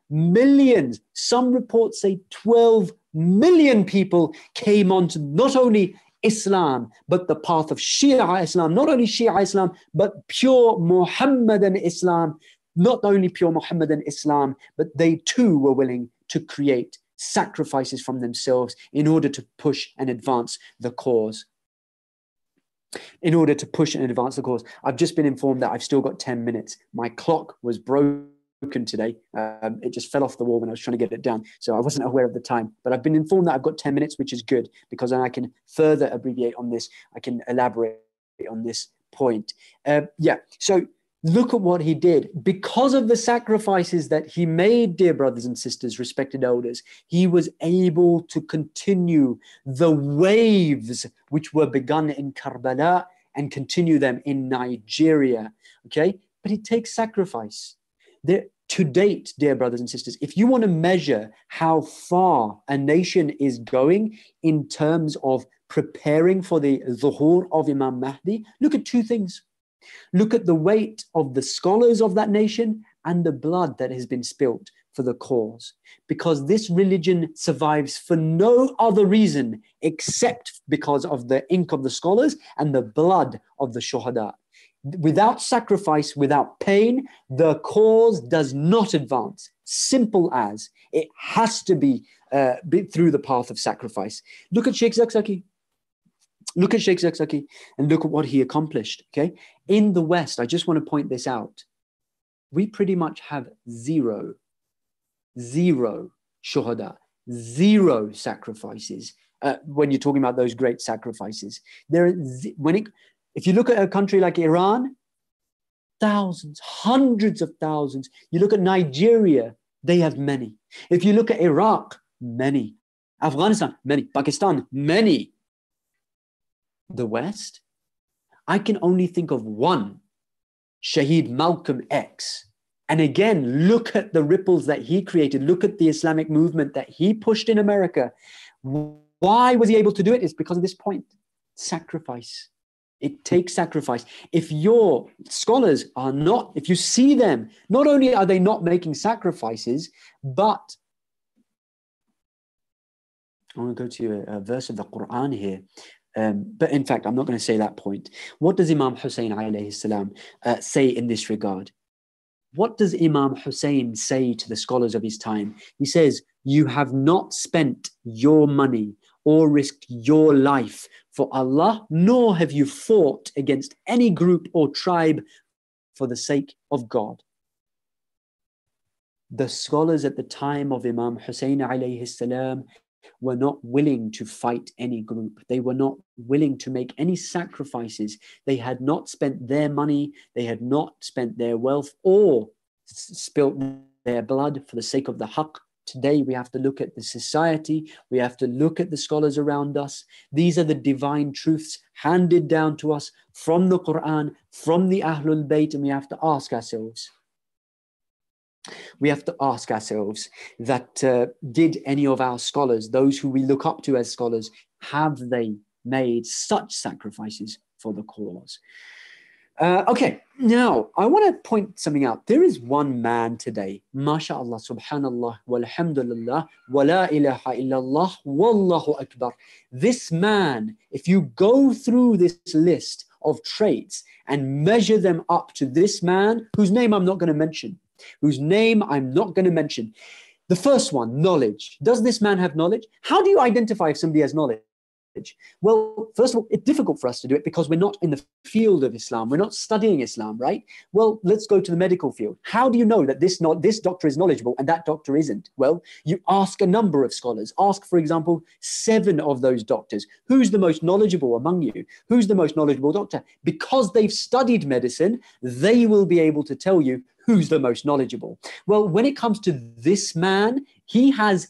millions, some reports say 12 million people came onto not only Islam, but the path of Shia Islam, not only Shia Islam, but pure Muhammadan Islam, not only pure Muhammadan Islam, but they too were willing to create sacrifices from themselves in order to push and advance the cause. I've just been informed that I've still got 10 minutes. My clock was broken today. It just fell off the wall when I was trying to get it down. So I wasn't aware of the time, but I've been informed that I've got 10 minutes, which is good because then I can further abbreviate on this. I can elaborate on this point. So look at what he did. Because of the sacrifices that he made, dear brothers and sisters, respected elders, he was able to continue the waves which were begun in Karbala and continue them in Nigeria. Okay, but it takes sacrifice. To date, dear brothers and sisters, if you want to measure how far a nation is going in terms of preparing for the zuhur of Imam Mahdi, look at 2 things. Look at the weight of the scholars of that nation and the blood that has been spilt for the cause. Because this religion survives for no other reason except because of the ink of the scholars and the blood of the shuhada. Without sacrifice, without pain, the cause does not advance. Simple as. It has to be through the path of sacrifice. Look at Shaykh Zakzaki. Look at Shaykh Zakzaki and look at what he accomplished. Okay, in the West, I just want to point this out. We pretty much have zero shuhada, 0 sacrifices. When you're talking about those great sacrifices, if you look at a country like Iran, thousands, hundreds of thousands. You look at Nigeria, they have many. If you look at Iraq, many. Afghanistan, many. Pakistan, many. The West, I can only think of one, Shaheed Malcolm X. And again, look at the ripples that he created. Look at the Islamic movement that he pushed in America. Why was he able to do it? It's because of this point, sacrifice. It takes sacrifice. If your scholars are not, if you see them, not only are they not making sacrifices, but I want to go to a verse of the Quran here. But in fact, I'm not going to say that point. What does Imam Hussein alayhi salam say in this regard? What does Imam Hussein say to the scholars of his time? He says, you have not spent your money or risked your life for Allah, nor have you fought against any group or tribe for the sake of God. The scholars at the time of Imam Hussein alayhi salam were not willing to fight any group. They were not willing to make any sacrifices. They had not spent their money, they had not spent their wealth or spilt their blood for the sake of the haqq. Today we have to look at the society, we have to look at the scholars around us. These are the divine truths handed down to us from the Quran, from the Ahlul Bayt, and we have to ask ourselves, that did any of our scholars, those who we look up to as scholars, have they made such sacrifices for the cause? Okay, now I want to point something out. There is one man today, mashallah, subhanallah, walhamdulillah, wa la ilaha illallah, wallahu akbar. This man, if you go through this list of traits and measure them up to this man, whose name I'm not going to mention, the first one, knowledge. Does this man have knowledge? How do you identify if somebody has knowledge? Well, first of all, it's difficult for us to do it because we're not in the field of Islam. We're not studying Islam, right? Well, let's go to the medical field. How do you know that this doctor is knowledgeable and that doctor isn't? Well, you ask a number of scholars. Ask, for example, 7 of those doctors. Who's the most knowledgeable among you? Who's the most knowledgeable doctor? Because they've studied medicine, they will be able to tell you who's the most knowledgeable. Well, when it comes to this man, he has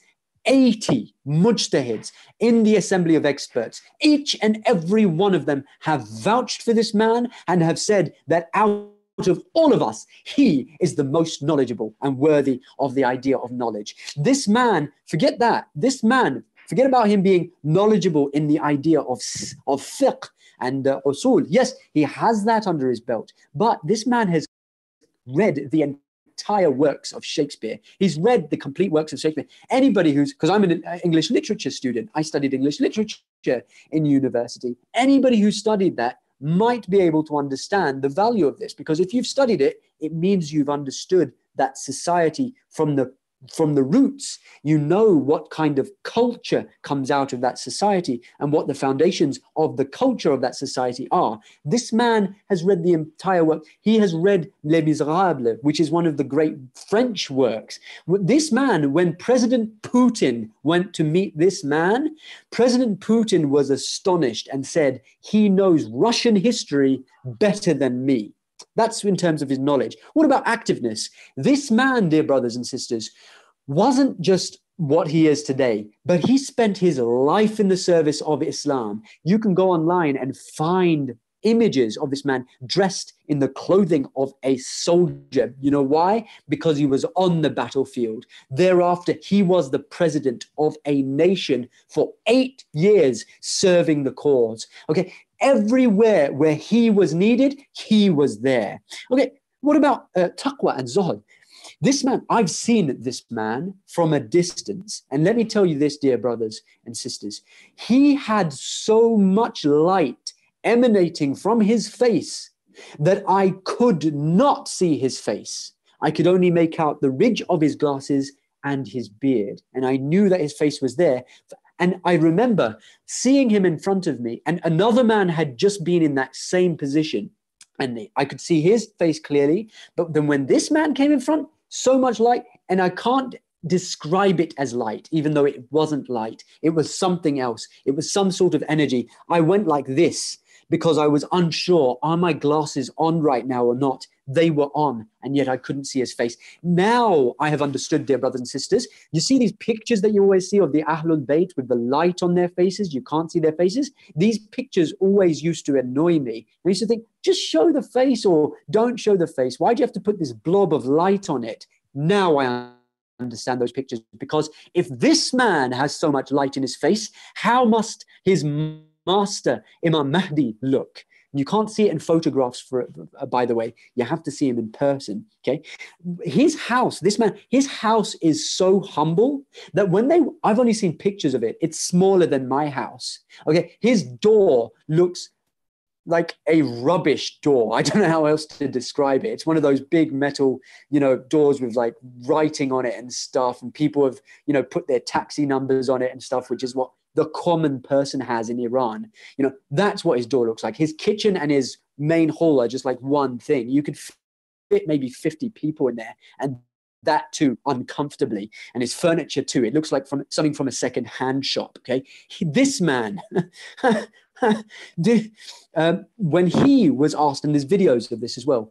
80 mujtahids in the assembly of experts. Each and every one of them have vouched for this man and have said that out of all of us, he is the most knowledgeable and worthy of the idea of knowledge. This man, forget that. This man, forget about him being knowledgeable in the idea of fiqh and usul. Yes, he has that under his belt, but this man has read the entire works of Shakespeare. He's read the complete works of Shakespeare. Anybody who's, because I'm an English literature student, I studied English literature in university. Anybody who studied that might be able to understand the value of this, because if you've studied it, it means you've understood that society from the roots. You know what kind of culture comes out of that society and what the foundations of the culture of that society are. This man has read the entire work. He has read Les Miserables, which is one of the great French works. This man, when President Putin went to meet this man, President Putin was astonished and said, he knows Russian history better than me. That's in terms of his knowledge. What about activeness? This man, dear brothers and sisters, wasn't just what he is today, but he spent his life in the service of Islam. You can go online and find images of this man dressed in the clothing of a soldier. You know why? Because he was on the battlefield. Thereafter, he was the president of a nation for 8 years serving the cause. Okay, everywhere where he was needed, he was there. Okay, what about taqwa and zuhd? This man, I've seen this man from a distance. And let me tell you this, dear brothers and sisters. He had so much light emanating from his face that I could not see his face. I could only make out the ridge of his glasses and his beard. And I knew that his face was there. And I remember seeing him in front of me, and another man had just been in that same position. And I could see his face clearly. But then when this man came in front, so much light, and I can't describe it as light, even though it wasn't light. It was something else. It was some sort of energy. I went like this because I was unsure, are my glasses on right now or not? They were on, and yet I couldn't see his face. Now I have understood, dear brothers and sisters. You see these pictures that you always see of the Ahlul Bayt with the light on their faces? You can't see their faces. These pictures always used to annoy me. I used to think, just show the face or don't show the face. Why do you have to put this blob of light on it? Now I understand those pictures, because if this man has so much light in his face, how must his master Imam Mahdi look? You can't see it in photographs, by the way. You have to see him in person, okay? His house, this man, his house is so humble that I've only seen pictures of it. It's smaller than my house, okay? His door looks like a rubbish door. I don't know how else to describe it. It's one of those big metal, doors with like writing on it and stuff. And people have, put their taxi numbers on it and stuff, which is what the common person has in Iran. That's what his door looks like. His kitchen and his main hall are just like one thing. You could fit maybe 50 people in there, and that too uncomfortably. And his furniture too, it looks like something from a second-hand shop. Okay, this man, when he was asked, and there's videos of this as well,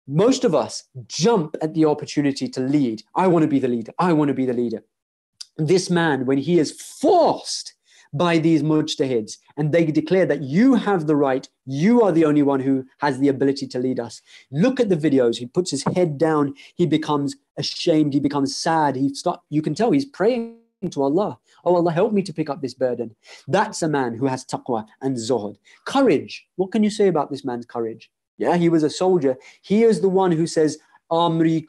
most of us jump at the opportunity to lead. I want to be the leader. I want to be the leader. This man, when he is forced by these mujtahids and they declare that you have the right, you are the only one who has the ability to lead us. Look at the videos. He puts his head down. He becomes ashamed. He becomes sad. You can tell he's praying to Allah. Oh, Allah, help me to pick up this burden. That's a man who has taqwa and zuhd. Courage. What can you say about this man's courage? Yeah, he was a soldier. He is the one who says, and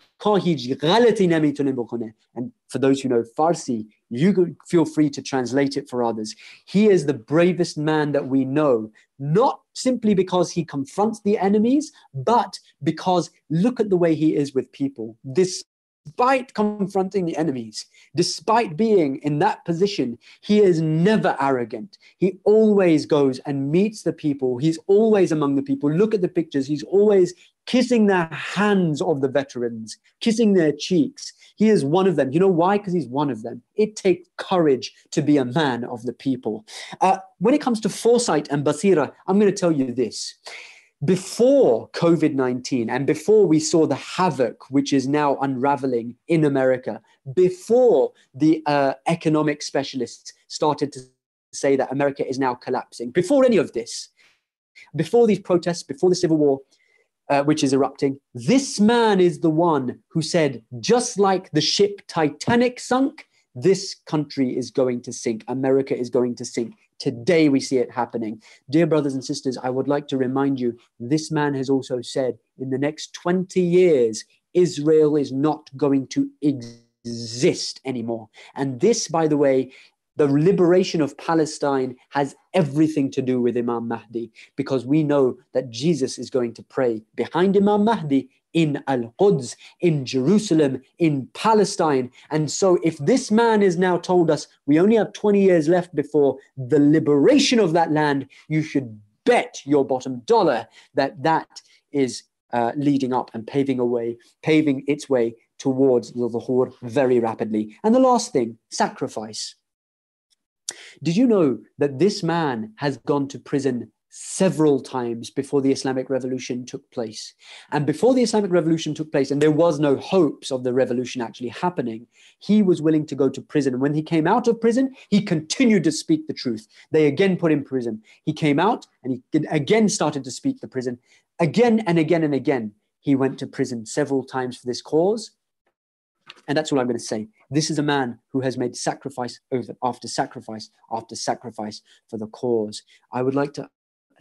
for those who know Farsi, you feel free to translate it for others. He is the bravest man that we know, not simply because he confronts the enemies, but because look at the way he is with people. Despite confronting the enemies, despite being in that position, he is never arrogant. He always goes and meets the people. He's always among the people. Look at the pictures. He's always kissing the hands of the veterans, kissing their cheeks. He is one of them. You know why? Because he's one of them. It takes courage to be a man of the people. When it comes to foresight and basira, I'm going to tell you this. Before COVID-19 and before we saw the havoc which is now unraveling in America, before the economic specialists started to say that America is now collapsing, before any of this, before these protests, before the civil war, which is erupting, this man is the one who said, just like the ship Titanic sunk, this country is going to sink. America is going to sink. Today we see it happening. Dear brothers and sisters, I would like to remind you, this man has also said in the next 20 years, Israel is not going to exist anymore. And this, by the way, the liberation of Palestine has everything to do with Imam Mahdi, because we know that Jesus is going to pray behind Imam Mahdi in Al-Quds, in Jerusalem, in Palestine. And so if this man is now told us we only have 20 years left before the liberation of that land, you should bet your bottom dollar that that is leading up and paving its way towards the Dhuhr very rapidly. And the last thing, sacrifice. Did you know that this man has gone to prison several times before the Islamic Revolution took place? And before the Islamic Revolution took place, and there was no hopes of the revolution actually happening, he was willing to go to prison. And when he came out of prison, he continued to speak the truth. They again put him in prison. He came out and he again started to speak the prison. Again and again and again, he went to prison several times for this cause. And that's all I'm going to say. This is a man who has made sacrifice after sacrifice after sacrifice for the cause. I would like to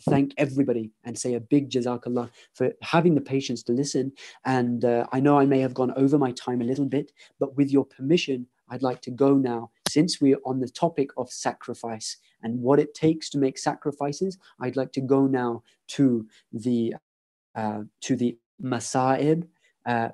thank everybody and say a big jazakallah for having the patience to listen. And I know I may have gone over my time a little bit, but with your permission, I'd like to go now. Since we're on the topic of sacrifice and what it takes to make sacrifices, I'd like to go now to the masa'ib.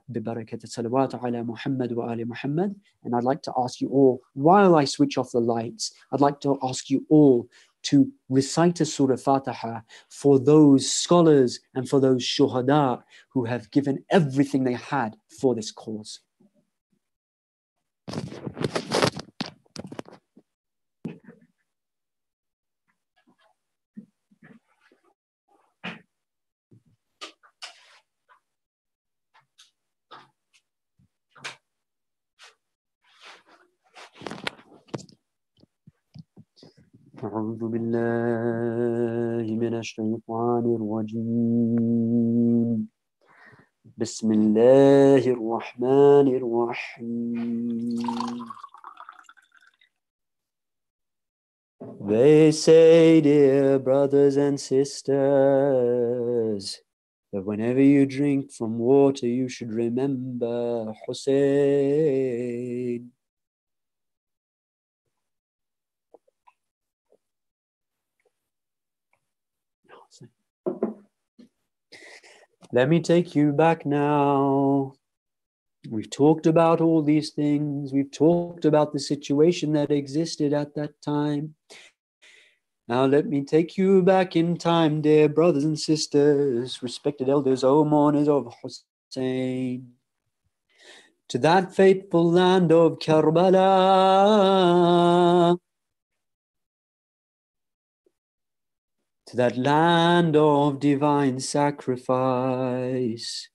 ببركة الصلوات على محمد وآل محمد. And I'd like to ask you all, while I switch off the lights, I'd like to ask you all to recite a Surah Fatiha for those scholars and for those shuhada who have given everything they had for this cause. أعوذ بالله من الشيطان الرجيم بسم الله الرحمن الرحيم. They say, dear brothers and sisters, that whenever you drink from water, you should remember Hussein. Let me take you back now. We've talked about all these things. We've talked about the situation that existed at that time. Now let me take you back in time, dear brothers and sisters, respected elders, O mourners of Hussein, to that fateful land of Karbala, to that land of divine sacrifice.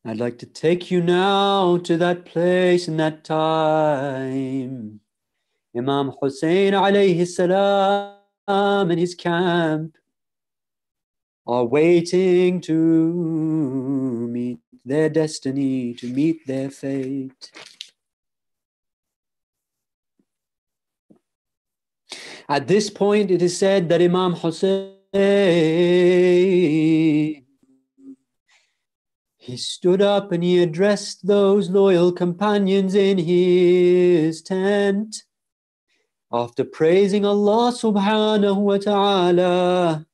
I'd like to take you now to that place and that time. Imam Hussein alayhi salam and his camp are waiting to meet their destiny, to meet their fate. At this point, it is said that Imam Hussein, he stood up and he addressed those loyal companions in his tent. After praising Allah subhanahu wa ta'ala,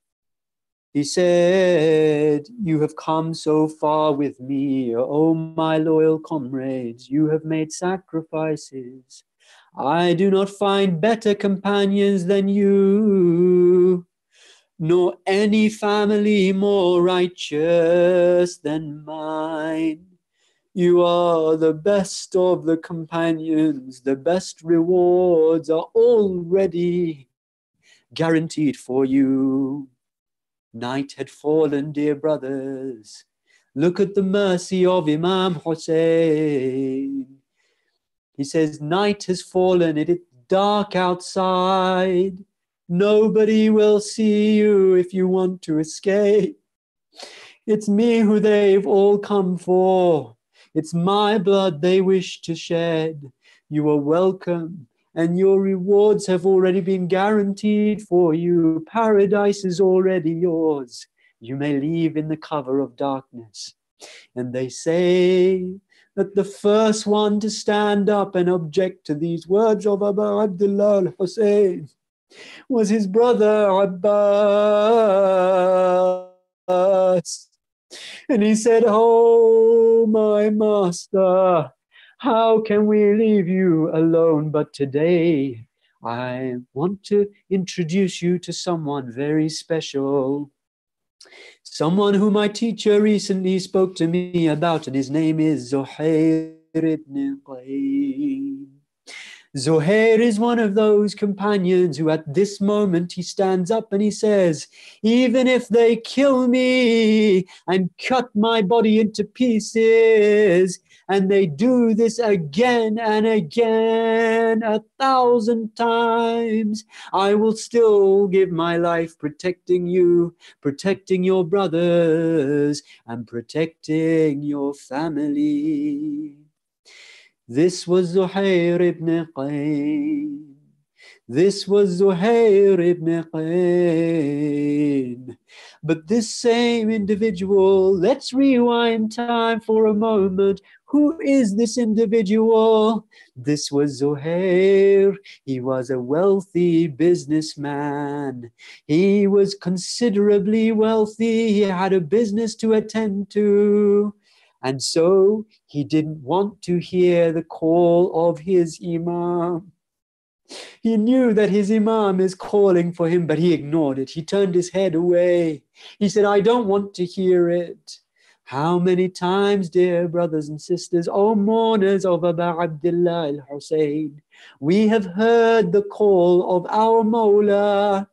he said, "You have come so far with me, O my loyal comrades. You have made sacrifices. I do not find better companions than you, nor any family more righteous than mine. You are the best of the companions. The best rewards are already guaranteed for you." Night had fallen, dear brothers. Look at the mercy of Imam Hussein. He says, night has fallen, it is dark outside. Nobody will see you if you want to escape. It's me who they've all come for. It's my blood they wish to shed. You are welcome, and your rewards have already been guaranteed for you. Paradise is already yours. You may leave in the cover of darkness. And they say that the first one to stand up and object to these words of Abu Abdullah al-Hussein was his brother Abbas. And he said, "Oh, my master, how can we leave you alone? But today I want to introduce you to someone very special. Someone who my teacher recently spoke to me about, and his name is Zuhair ibn Qayn. Zuhair is one of those companions who at this moment he stands up and he says, even if they kill me and cut my body into pieces, and they do this again and again 1,000 times, I will still give my life protecting you, protecting your brothers, and protecting your family." This was Zuhair ibn Qayn. This was Zuhair ibn Qayn. But this same individual, let's rewind time for a moment. Who is this individual? This was Zuhair. He was a wealthy businessman. He was considerably wealthy. He had a business to attend to. And so he didn't want to hear the call of his imam. He knew that his imam is calling for him, but he ignored it. He turned his head away. He said, "I don't want to hear it." How many times, dear brothers and sisters, O mourners of Abu Abdullah al-Hussein, we have heard the call of our Mawla,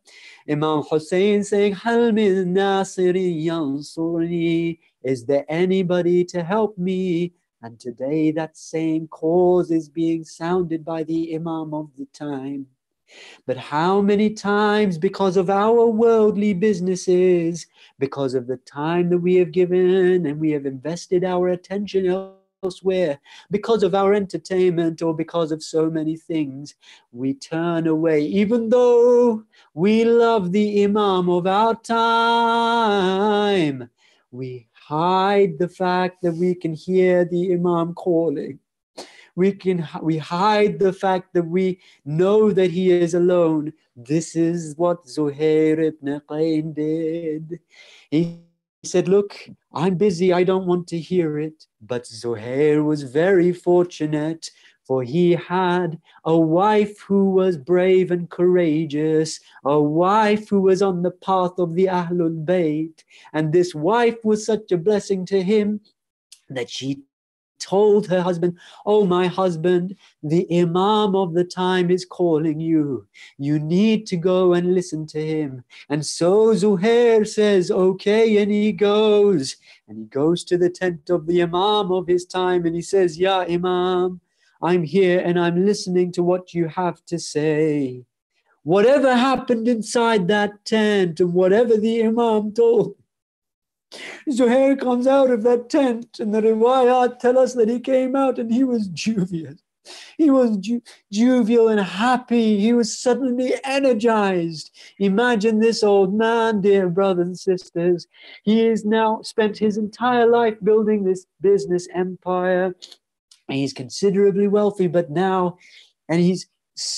Imam Hussein, saying, "Hal min nasirin yansurni?" Is there anybody to help me? And today that same cause is being sounded by the Imam of the time. But how many times, because of our worldly businesses, because of the time that we have given and we have invested our attention elsewhere, because of our entertainment or because of so many things, we turn away, even though we love the Imam of our time. We hide the fact that we can hear the Imam calling. We hide the fact that we know that he is alone. This is what Zuhair ibn Qayn did. He said, "Look, I'm busy. I don't want to hear it." But Zuhair was very fortunate, for he had a wife who was brave and courageous, a wife who was on the path of the Ahlul Bayt. And this wife was such a blessing to him that she told her husband, "Oh, my husband, the Imam of the time is calling you. You need to go and listen to him." And so Zuhair says, "Okay," and he goes. And he goes to the tent of the Imam of his time and he says, "Ya Imam, I'm here and I'm listening to what you have to say. Whatever happened inside that tent and whatever the Imam told." Zuhair comes out of that tent, and the riwayat tell us that he came out and he was dubious. He was jovial and happy. He was suddenly energized. Imagine this old man, dear brothers and sisters. He has now spent his entire life building this business empire. He's considerably wealthy, but now, and he's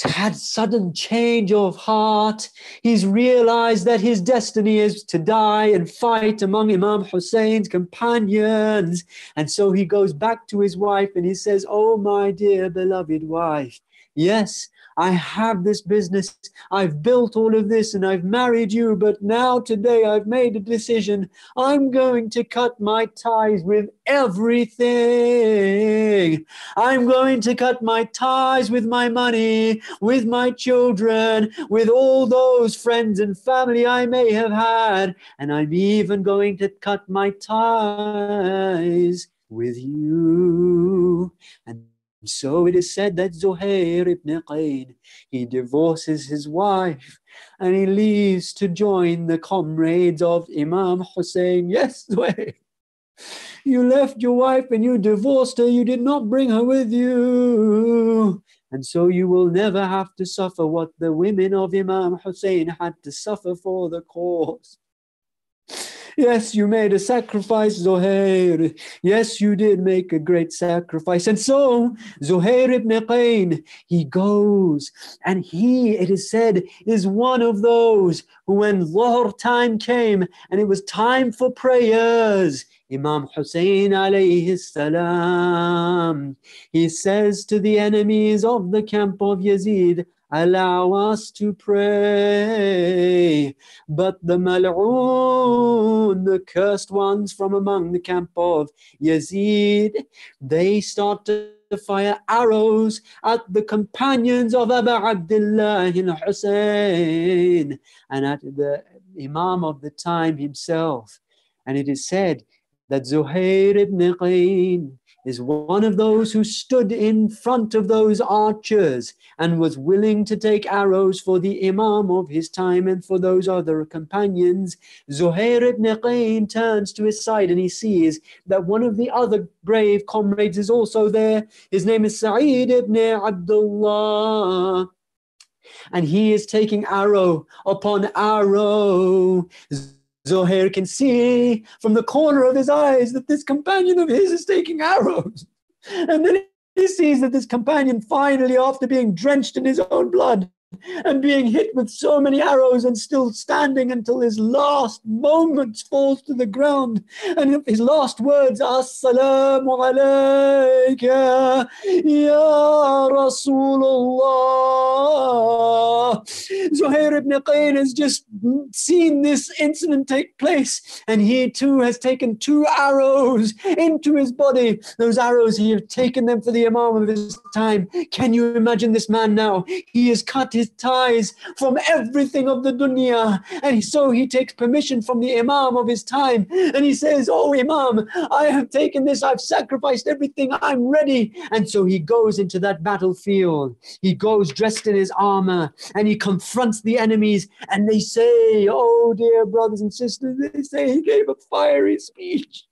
had sudden change of heart. He's realized that his destiny is to die and fight among Imam Hussein's companions. And so he goes back to his wife and he says, "Oh, my dear beloved wife, yes, I have this business. I've built all of this and I've married you, but now today I've made a decision. I'm going to cut my ties with everything. I'm going to cut my ties with my money, with my children, with all those friends and family I may have had. And I'm even going to cut my ties with you." And so it is said that Zuhair ibn Qayn, he divorces his wife and he leaves to join the comrades of Imam Hussein. Yes, Zuhair, you left your wife and you divorced her. You did not bring her with you. And so you will never have to suffer what the women of Imam Hussein had to suffer for the cause. Yes, you made a sacrifice, Zuhair. Yes, you did make a great sacrifice. And so Zuhair ibn Qayn, he goes, and he, it is said, is one of those who, when Dhuhr time came and it was time for prayers, Imam Hussein alayhi salam, he says to the enemies of the camp of Yazid, "Allow us to pray." But the mal'oon, the cursed ones from among the camp of Yazid, they start to fire arrows at the companions of Abu Abdullah al-Hussein and at the Imam of the time himself. And it is said that Zuhair ibn Qayn is one of those who stood in front of those archers and was willing to take arrows for the Imam of his time and for those other companions. Zuhair ibn Qayn turns to his side and he sees that one of the other brave comrades is also there. His name is Sa'id ibn Abdullah. And he is taking arrow upon arrow. Zuhair can see from the corner of his eyes that this companion of his is taking arrows. And then he sees that this companion finally, after being drenched in his own blood and being hit with so many arrows and still standing until his last moments falls to the ground. And his last words are, "Assalamu alayka ya Rasulullah." Zuhair ibn Qayn has just seen this incident take place, and he too has taken 2 arrows into his body. Those arrows, he has taken them for the Imam of his time. Can you imagine this man now? He has cut his ties from everything of the dunya, and so he takes permission from the Imam of his time, and he says, "Oh Imam, I have taken this, I've sacrificed everything, I'm ready." And so he goes into that battlefield. He goes dressed in his armor, and he confronts the enemies, and they say, oh dear brothers and sisters, they say he gave a fiery speech.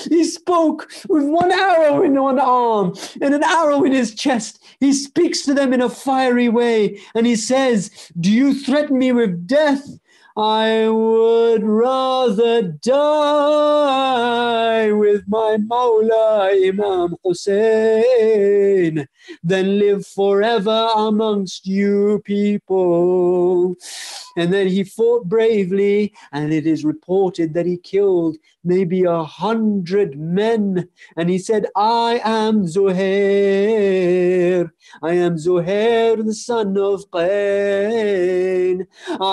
He spoke with 1 arrow in one arm and an arrow in his chest. He speaks to them in a fiery way, and he says, "Do you threaten me with death? I would rather die with my Mawla Imam Hussein than live forever amongst you people." And then he fought bravely, and it is reported that he killed maybe 100 men. And he said, "I am Zuhair. I am Zuhair, the son of Qayn.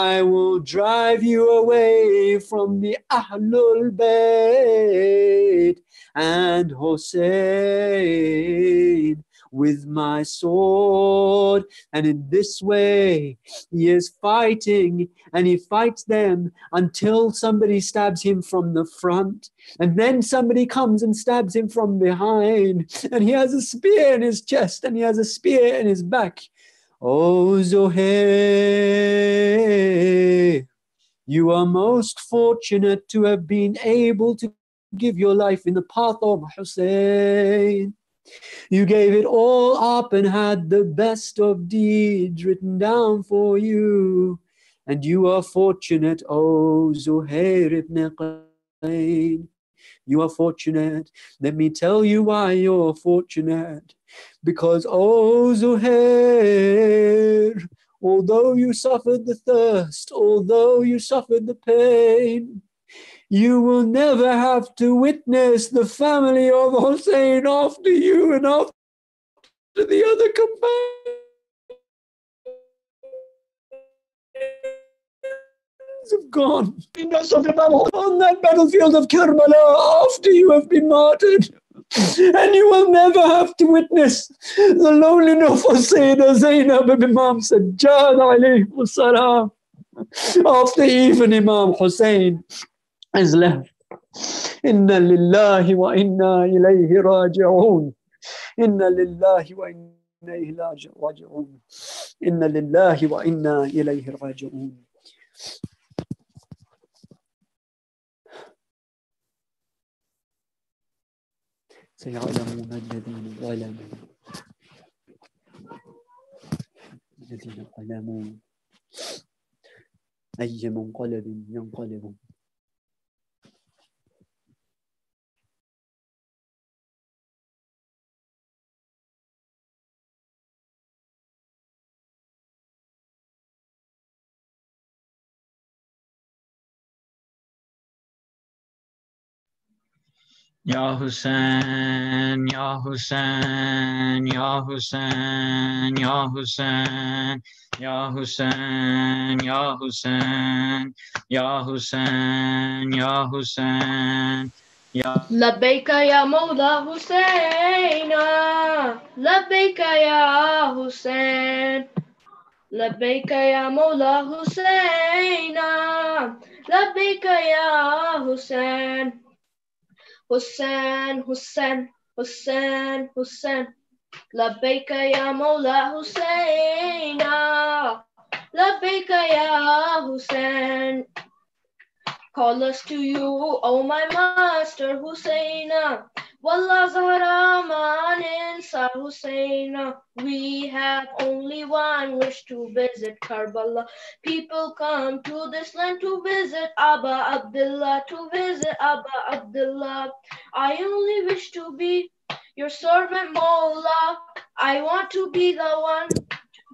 I will drive you away from the Ahlul Bayt and Hussein with my sword." And in this way, he is fighting, and he fights them until somebody stabs him from the front. And then somebody comes and stabs him from behind. And he has a spear in his chest, and he has a spear in his back. Oh, Zuhair, you are most fortunate to have been able to give your life in the path of Hussein. You gave it all up and had the best of deeds written down for you. And you are fortunate, O Zuhair ibn Qayn. You are fortunate. Let me tell you why you're fortunate. Because, O Zuhair, although you suffered the thirst, although you suffered the pain, you will never have to witness the family of Hussein after you and after the other companions have gone. On that battlefield of Karbala after you have been martyred. And you will never have to witness the loneliness of Sayyida Zainab ibn Imam Sajjad alayhi salam after even Imam Hussein is left. Inna lillahi wa inna ilayhi raji'un. Inna lillahi wa inna ilayhi raji'un. Inna lillahi wa inna ilayhi raji'un. سيعلمون الذين ظلموا أي منقلب ينقلبون. Ya Hussein, Ya Hussein, Ya Hussein, Ya Hussein, Ya Hussein, Ya Hussein, Ya Hussein, Ya Hussein, Ya لبيك يا مولى حسين لبيك يا حسين لبيك يا مولى حسين لبيك يا حسين حسين حسين حسين حسين لبيك يا مولى حسين لبيك يا حسين. Call us to you, O my master Hussein. Wallah Zahra Maninsa Hussein. We have only one wish to visit Karbala. People come to this land to visit Abba Abdullah, to visit Abba Abdullah. I only wish to be your servant Mawla. I want to be the one to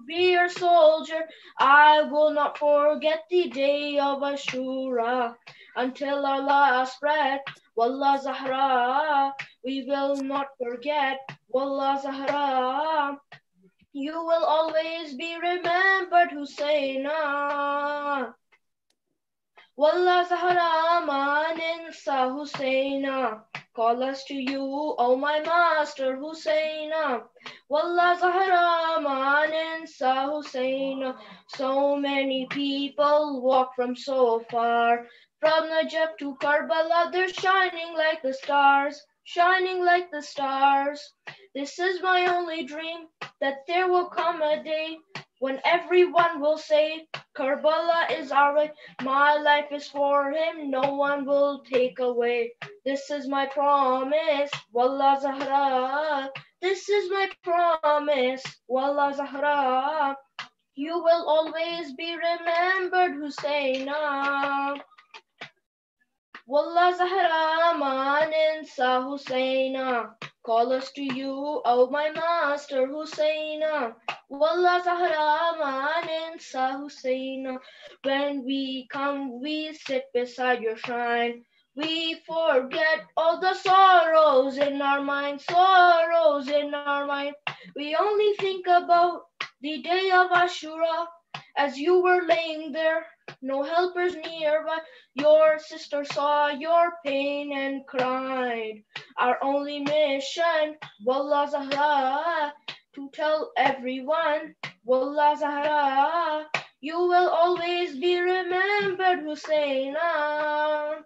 be your soldier. I will not forget the day of Ashura until our last breath. Wallah Zahra, we will not forget. Wallah Zahra, you will always be remembered, Husseina. Wallah Zahra Maninsa Husseina. Call us to you, O my master Husseina. Wallah Zahra Maninsa Husseina. So many people walk from so far, from Najaf to Karbala, they're shining like the stars, shining like the stars. This is my only dream, that there will come a day when everyone will say, Karbala is our way, my life is for him, no one will take away. This is my promise, Wallah Zahra. This is my promise, Wallah Zahra. You will always be remembered, Husseina. Wallah Zahra Maninsa Husseina. Call us to you, O my master Husseina. Wallah Zahra Maninsa Husseina. When we come, we sit beside your shrine. We forget all the sorrows in our mind, sorrows in our mind. We only think about the day of Ashura as you were laying there, no helpers nearby. Your sister saw your pain and cried. Our only mission, Wallah Zahra, to tell everyone, Wallah Zahra, you will always be remembered, Husseina.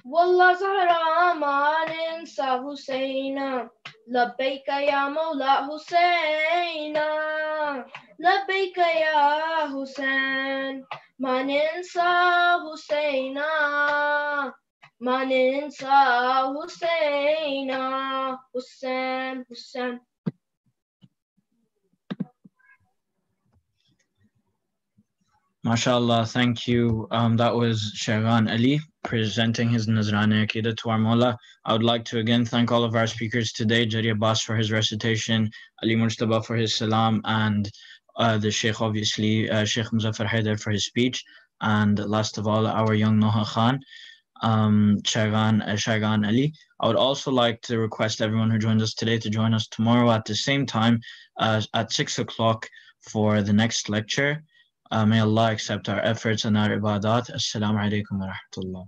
Wallah Zahra Maninsa Husseina. Labbaika ya Mawla Husseina. Labbaika ya Hussein. Maninsa Husseina. ما ننسى حسينا حسين حسين. MashaAllah, thank you. That was Shaykh Ali presenting his Nazrani Aqidah to our Mawla. I would like to again thank all of our speakers today, Jari Abbas for his recitation, Ali Mujtaba for his salam, and the Shaykh, obviously, Shaykh Muzaffar Hyder for his speech, and last of all, our young Noha Khan, Shaykh Ali. I would also like to request everyone who joined us today to join us tomorrow at the same time at 6 o'clock for the next lecture. May Allah accept our efforts and our ibadat. Assalamu alaikum wa rahmatullah.